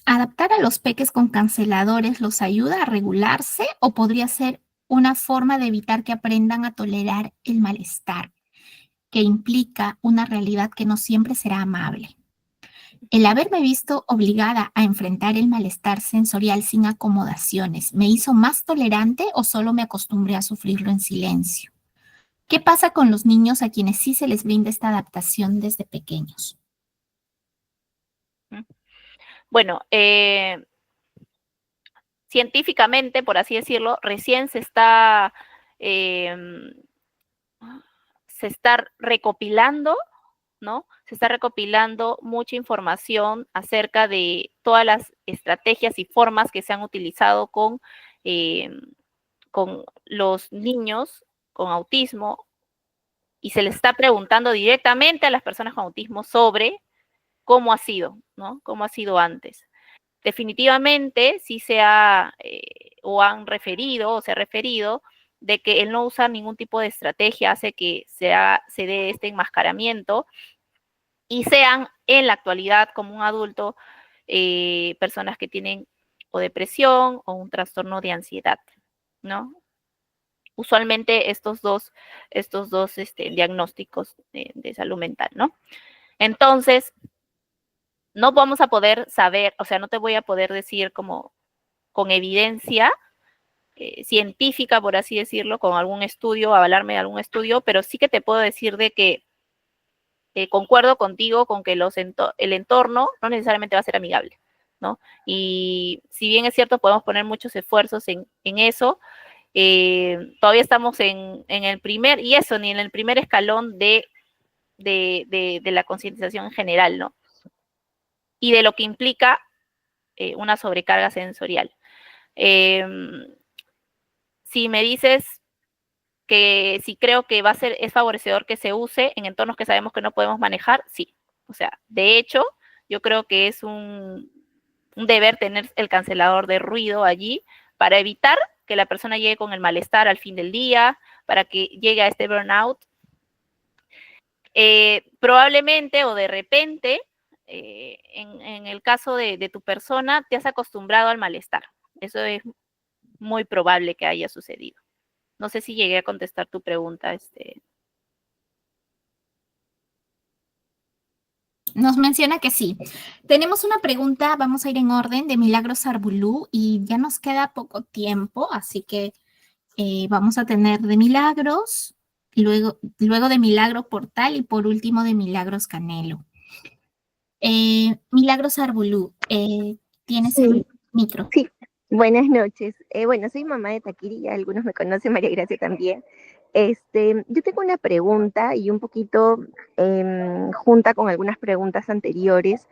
¿adaptar a los peques con canceladores los ayuda a regularse o podría ser una forma de evitar que aprendan a tolerar el malestar, que implica una realidad que no siempre será amable? El haberme visto obligada a enfrentar el malestar sensorial sin acomodaciones, ¿me hizo más tolerante o solo me acostumbré a sufrirlo en silencio? ¿Qué pasa con los niños a quienes sí se les brinda esta adaptación desde pequeños? Bueno, científicamente, por así decirlo, recién se está recopilando, ¿no? Se está recopilando mucha información acerca de todas las estrategias y formas que se han utilizado con los niños con autismo y se les está preguntando directamente a las personas con autismo sobre cómo ha sido, ¿no? Cómo ha sido antes. Definitivamente sí se ha o han referido o se ha referido de que el no usar ningún tipo de estrategia hace que se dé este enmascaramiento y sean en la actualidad como un adulto personas que tienen o depresión o un trastorno de ansiedad, ¿no? Usualmente estos dos diagnósticos de salud mental, ¿no? Entonces, no vamos a poder saber, o sea, no te voy a poder decir como con evidencia científica, por así decirlo, con algún estudio, avalarme de algún estudio, pero sí que te puedo decir de que concuerdo contigo con que el entorno no necesariamente va a ser amigable, ¿no? Y si bien es cierto, podemos poner muchos esfuerzos en eso, Todavía estamos en el primer, y eso, ni en el primer escalón de la concientización en general, ¿no? Y de lo que implica una sobrecarga sensorial. Si me dices que si creo que es favorecedor que se use en entornos que sabemos que no podemos manejar, sí. O sea, de hecho, yo creo que es un deber tener el cancelador de ruido allí para evitar que la persona llegue con el malestar al fin del día, para que llegue a este burnout. Probablemente o de repente, en el caso de tu persona, te has acostumbrado al malestar. Eso es muy probable que haya sucedido. No sé si llegué a contestar tu pregunta. Nos menciona que sí. Tenemos una pregunta, vamos a ir en orden, de Milagros Arbulú, y ya nos queda poco tiempo, así que vamos a tener de Milagros, luego de Milagro Portal y por último de Milagros Canelo. Milagros Arbulú, tienes Sí, el micro. sí. Buenas noches. Bueno, soy mamá de Taquiri, ya algunos me conocen, María Gracia también. Yo tengo una pregunta y un poquito junta con algunas preguntas anteriores.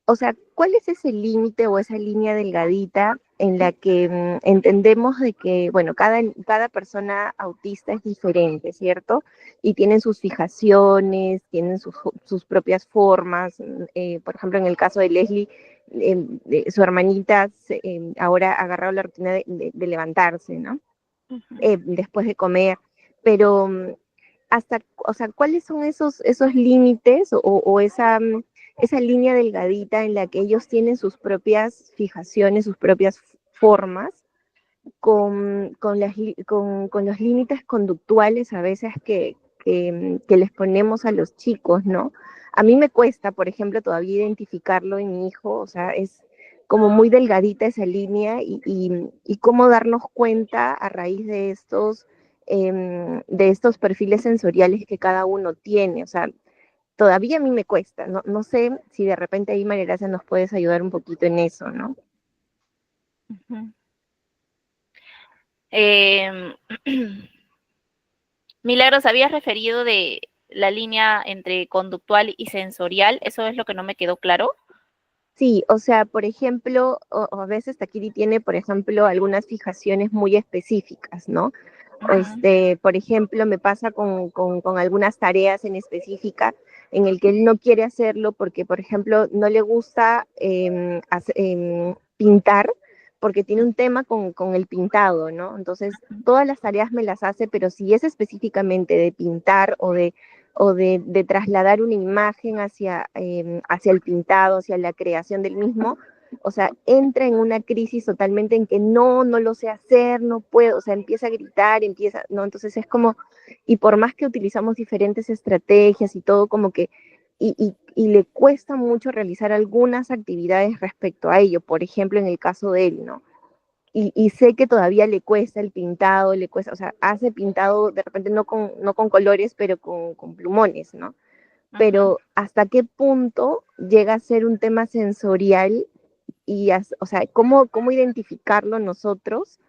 O sea, ¿cuál es ese límite o esa línea delgadita en la que entendemos de que, bueno, cada persona autista es diferente, ¿cierto? Y tienen sus fijaciones, tienen sus propias formas. Por ejemplo, en el caso de Leslie, su hermanita ahora ha agarrado la rutina de levantarse, ¿no? Después de comer. Pero o sea, ¿cuáles son esos límites o esa línea delgadita en la que ellos tienen sus propias fijaciones, sus propias formas, con los límites conductuales a veces que les ponemos a los chicos, ¿no? A mí me cuesta, por ejemplo, todavía identificarlo en mi hijo, o sea, es como muy delgadita esa línea y cómo darnos cuenta a raíz de estos perfiles sensoriales que cada uno tiene, o sea, todavía a mí me cuesta, no sé si de repente ahí, María Gracia, nos puedes ayudar un poquito en eso, ¿no? Milagros, ¿habías referido de la línea entre conductual y sensorial? Eso es lo que no me quedó claro. Sí, o sea, por ejemplo, o a veces Takiri tiene, por ejemplo, algunas fijaciones muy específicas, ¿no? Por ejemplo, me pasa con algunas tareas en específica en el que él no quiere hacerlo porque, por ejemplo, no le gusta pintar porque tiene un tema con el pintado, ¿no? Entonces, todas las tareas me las hace, pero si es específicamente de pintar o de trasladar una imagen hacia el pintado, hacia la creación del mismo, o sea, entra en una crisis totalmente en que no lo sé hacer, no puedo, o sea, empieza a gritar, ¿no? Entonces es como, y por más que utilizamos diferentes estrategias y todo, como que, y le cuesta mucho realizar algunas actividades respecto a ello, por ejemplo, en el caso de él, ¿no? Y sé que todavía le cuesta el pintado, le cuesta, o sea, hace pintado de repente no con colores, pero con plumones, ¿no? Pero hasta qué punto llega a ser un tema sensorial y, o sea, cómo identificarlo nosotros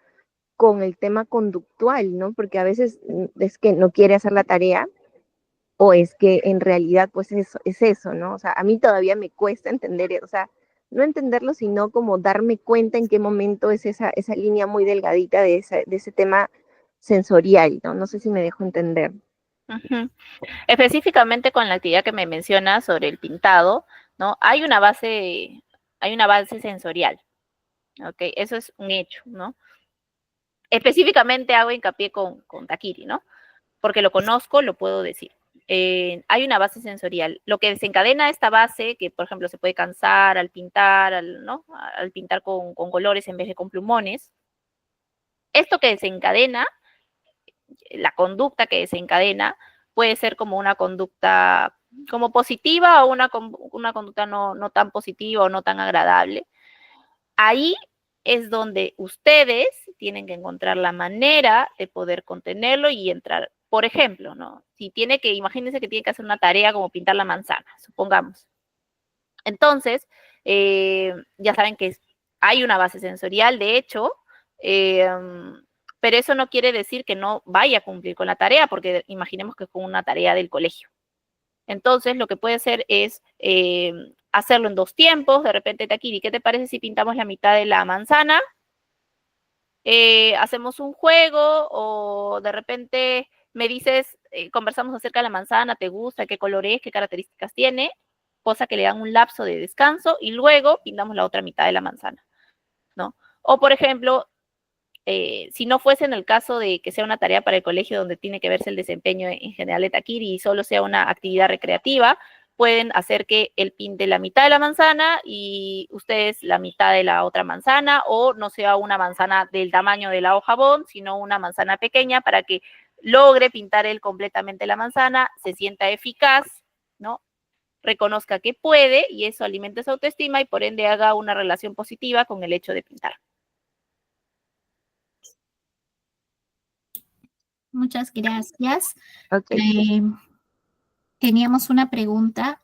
con el tema conductual, ¿no? Porque a veces es que no quiere hacer la tarea o es que en realidad pues es eso, ¿no? O sea, a mí todavía me cuesta entender, o sea, no entenderlo, sino como darme cuenta en qué momento es esa línea muy delgadita de ese tema sensorial, ¿no? No sé si me dejo entender. Específicamente con la actividad que me mencionas sobre el pintado, ¿no? Hay una base sensorial, ¿ok? Eso es un hecho, ¿no? Específicamente hago hincapié con Takiri, ¿no? Porque lo conozco, lo puedo decir. Hay una base sensorial. Lo que desencadena esta base, que por ejemplo se puede cansar al pintar, ¿no? Al pintar con colores en vez de con plumones, esto que desencadena, la conducta que desencadena, puede ser como una conducta como positiva o una conducta no tan positiva o no tan agradable. Ahí es donde ustedes tienen que encontrar la manera de poder contenerlo y entrar. Por ejemplo, ¿no? Si imagínense que tiene que hacer una tarea como pintar la manzana, supongamos. Entonces, ya saben que hay una base sensorial, de hecho, pero eso no quiere decir que no vaya a cumplir con la tarea, porque imaginemos que es con una tarea del colegio. Entonces, lo que puede hacer es hacerlo en 2 tiempos. De repente, Takiri, ¿qué te parece si pintamos la mitad de la manzana? Hacemos un juego, o de repente me dices, conversamos acerca de la manzana, ¿te gusta? ¿Qué color es? ¿Qué características tiene? Cosa que le dan un lapso de descanso, y luego pintamos la otra mitad de la manzana, ¿no? O, por ejemplo, si no fuese en el caso de que sea una tarea para el colegio donde tiene que verse el desempeño en general de Takiri y solo sea una actividad recreativa, pueden hacer que él pinte la mitad de la manzana y ustedes la mitad de la otra manzana, o no sea una manzana del tamaño de la hoja bond, sino una manzana pequeña, para que logre pintar él completamente la manzana, se sienta eficaz, ¿no? Reconozca que puede, y eso alimente su autoestima y por ende haga una relación positiva con el hecho de pintar. Muchas gracias. Ok. Teníamos una pregunta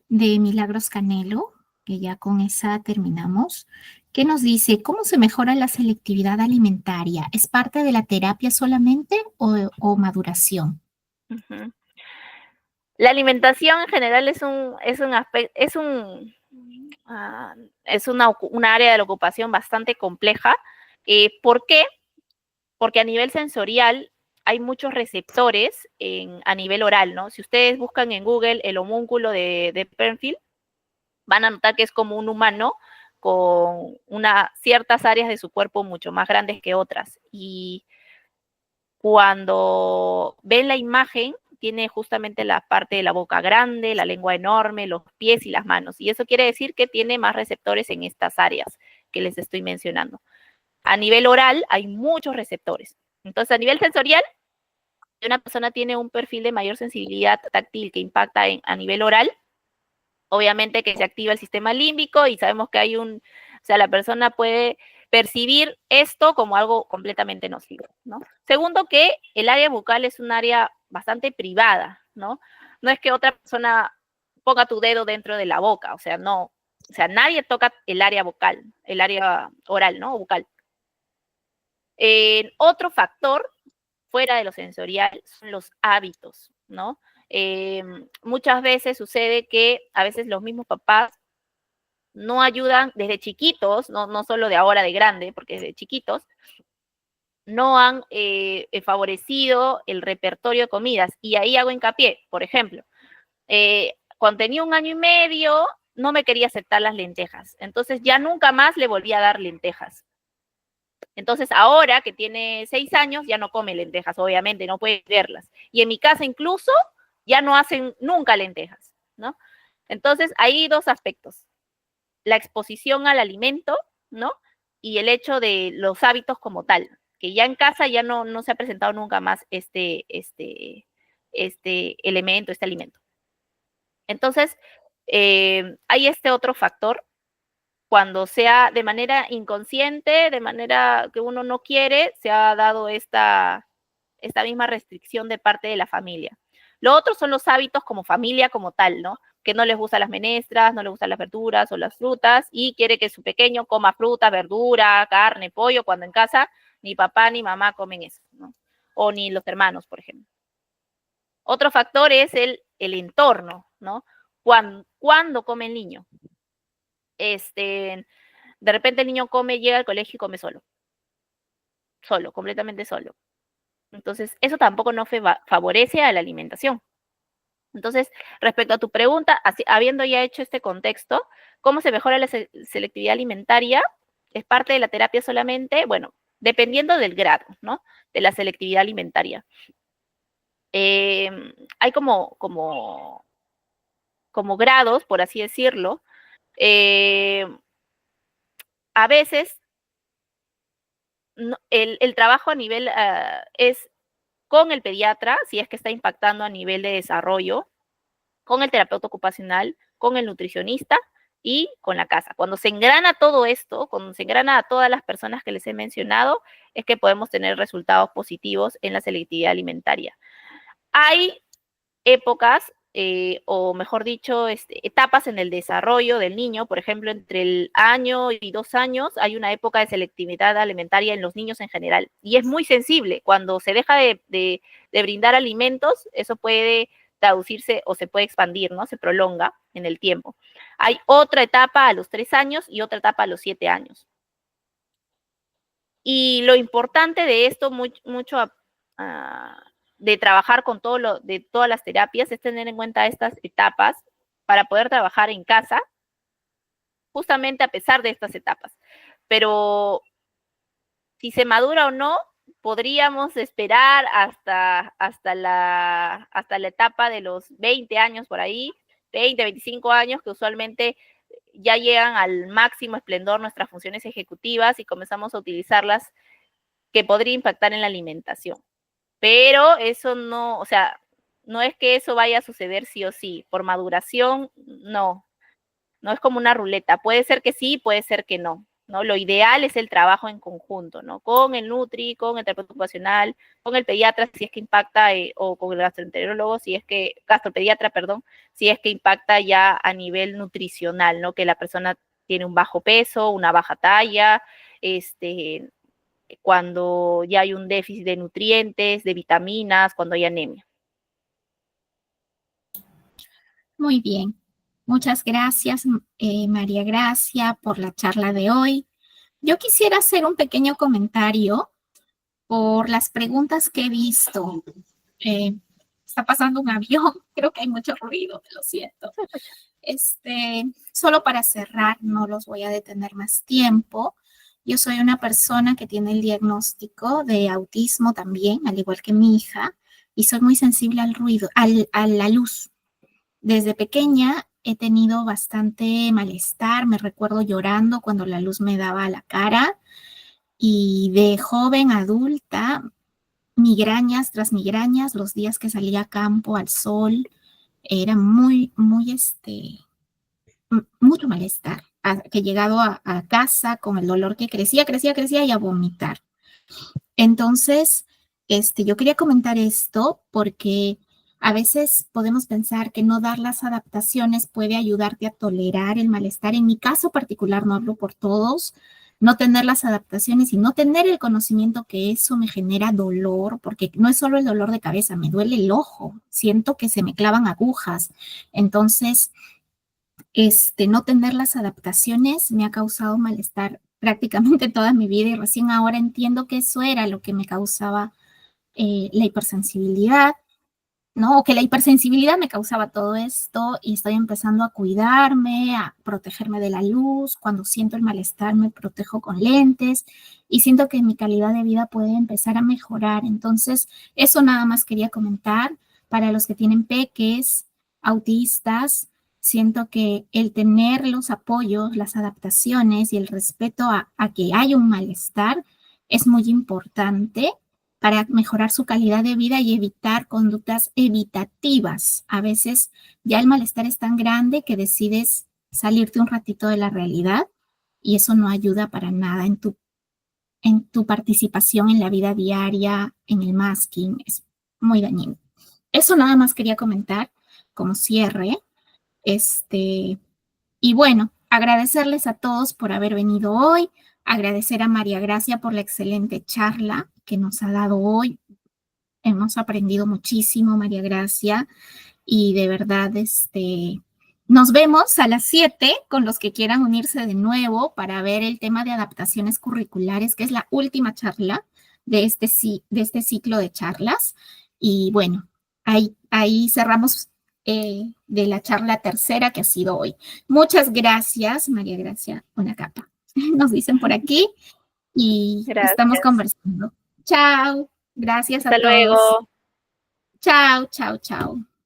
de Milagros Canelo, que ya con esa terminamos, que nos dice, ¿cómo se mejora la selectividad alimentaria? ¿Es parte de la terapia solamente o maduración? Uh-huh. La alimentación en general es una área de la ocupación bastante compleja. ¿Por qué? Porque a nivel sensorial hay muchos receptores a nivel oral, ¿no? Si ustedes buscan en Google el homúnculo de Penfield, van a notar que es como un humano con ciertas áreas de su cuerpo mucho más grandes que otras. Y cuando ven la imagen, tiene justamente la parte de la boca grande, la lengua enorme, los pies y las manos. Y eso quiere decir que tiene más receptores en estas áreas que les estoy mencionando. A nivel oral hay muchos receptores. Entonces, a nivel sensorial, si una persona tiene un perfil de mayor sensibilidad táctil que impacta a nivel oral, obviamente que se activa el sistema límbico y sabemos que la persona puede percibir esto como algo completamente nocivo, ¿no? Segundo, que el área bucal es un área bastante privada, ¿no? No es que otra persona ponga tu dedo dentro de la boca, no, nadie toca el área bucal, el área oral, ¿no? O bucal. Otro factor fuera de lo sensorial son los hábitos, ¿no? Muchas veces sucede que a veces los mismos papás no ayudan desde chiquitos, no solo de ahora de grande, porque desde chiquitos, no han favorecido el repertorio de comidas. Y ahí hago hincapié, por ejemplo, cuando tenía 1 año y medio, no me quería aceptar las lentejas. Entonces ya nunca más le volví a dar lentejas. Entonces ahora que tiene 6 años, ya no come lentejas, obviamente, no puede verlas. Y en mi casa incluso ya no hacen nunca lentejas, ¿no? Entonces hay 2 aspectos. La exposición al alimento, ¿no? Y el hecho de los hábitos como tal, que ya en casa ya no se ha presentado nunca más este elemento, este alimento. Entonces, hay este otro factor, cuando sea de manera inconsciente, de manera que uno no quiere, se ha dado esta misma restricción de parte de la familia. Lo otro son los hábitos como familia como tal, ¿no? Que no les gustan las menestras, no les gustan las verduras o las frutas y quiere que su pequeño coma fruta, verdura, carne, pollo, cuando en casa ni papá ni mamá comen eso, ¿no? O ni los hermanos, por ejemplo. Otro factor es el entorno, ¿no? ¿Cuándo come el niño? De repente el niño llega al colegio y come solo, completamente solo. Entonces, eso tampoco no favorece a la alimentación. Entonces, respecto a tu pregunta, habiendo ya hecho este contexto, ¿cómo se mejora la selectividad alimentaria? ¿Es parte de la terapia solamente? Bueno, dependiendo del grado, ¿no? De la selectividad alimentaria. Hay como grados, por así decirlo. A veces el trabajo a nivel es con el pediatra, si es que está impactando a nivel de desarrollo, con el terapeuta ocupacional, con el nutricionista y con la casa. Cuando se engrana todo esto, cuando se engrana a todas las personas que les he mencionado, es que podemos tener resultados positivos en la selectividad alimentaria. Hay épocas o mejor dicho, etapas en el desarrollo del niño. Por ejemplo, entre el año y 2 años hay una época de selectividad alimentaria en los niños en general, y es muy sensible. Cuando se deja de brindar alimentos, eso puede traducirse o se puede expandir, ¿no? Se prolonga en el tiempo. Hay otra etapa a los 3 años y otra etapa a los 7 años. Y lo importante de esto, mucho de trabajar con de todas las terapias, es tener en cuenta estas etapas para poder trabajar en casa, justamente a pesar de estas etapas. Pero si se madura o no, podríamos esperar hasta la etapa de los 20 años por ahí, 20, 25 años, que usualmente ya llegan al máximo esplendor nuestras funciones ejecutivas y comenzamos a utilizarlas, que podría impactar en la alimentación. Pero eso no, o sea, no es que eso vaya a suceder sí o sí. Por maduración, no es como una ruleta. Puede ser que sí, puede ser que no, ¿no? Lo ideal es el trabajo en conjunto, ¿no? Con el nutri, con el terapeuta ocupacional, con el pediatra, si es que impacta, o con el gastroenterólogo, gastropediatra, perdón, si es que impacta ya a nivel nutricional, ¿no? Que la persona tiene un bajo peso, una baja talla, cuando ya hay un déficit de nutrientes, de vitaminas, cuando hay anemia. Muy bien. Muchas gracias, María Gracia, por la charla de hoy. Yo quisiera hacer un pequeño comentario por las preguntas que he visto. Está pasando un avión, creo que hay mucho ruido, lo siento. Solo para cerrar, no los voy a detener más tiempo. Yo soy una persona que tiene el diagnóstico de autismo también, al igual que mi hija, y soy muy sensible al ruido, a la luz. Desde pequeña he tenido bastante malestar, me recuerdo llorando cuando la luz me daba a la cara, y de joven adulta, migrañas tras migrañas, los días que salía a campo al sol, era mucho malestar, que he llegado a casa con el dolor que crecía y a vomitar. Entonces, yo quería comentar esto porque a veces podemos pensar que no dar las adaptaciones puede ayudarte a tolerar el malestar. En mi caso particular, no hablo por todos, no tener las adaptaciones y no tener el conocimiento que eso me genera dolor, porque no es solo el dolor de cabeza, me duele el ojo, siento que se me clavan agujas. Entonces, no tener las adaptaciones me ha causado malestar prácticamente toda mi vida, y recién ahora entiendo que eso era lo que me causaba la hipersensibilidad, ¿no? O que la hipersensibilidad me causaba todo esto, y estoy empezando a cuidarme, a protegerme de la luz. Cuando siento el malestar me protejo con lentes y siento que mi calidad de vida puede empezar a mejorar. Entonces, eso nada más quería comentar. Para los que tienen peques, autistas, siento que el tener los apoyos, las adaptaciones y el respeto a que hay un malestar es muy importante para mejorar su calidad de vida y evitar conductas evitativas. A veces ya el malestar es tan grande que decides salirte un ratito de la realidad, y eso no ayuda para nada en tu participación en la vida diaria, en el masking. Es muy dañino. Eso nada más quería comentar como cierre. Y bueno, agradecerles a todos por haber venido hoy, agradecer a María Gracia por la excelente charla que nos ha dado hoy. Hemos aprendido muchísimo, María Gracia, y de verdad, nos vemos a las 7 con los que quieran unirse de nuevo para ver el tema de adaptaciones curriculares, que es la última charla de este ciclo de charlas. Y bueno, ahí cerramos de la charla tercera que ha sido hoy. Muchas gracias, María Gracia, una capa. Nos dicen por aquí y Gracias. Estamos conversando. Chao, gracias a Hasta todos. luego. Chao, chao, chao.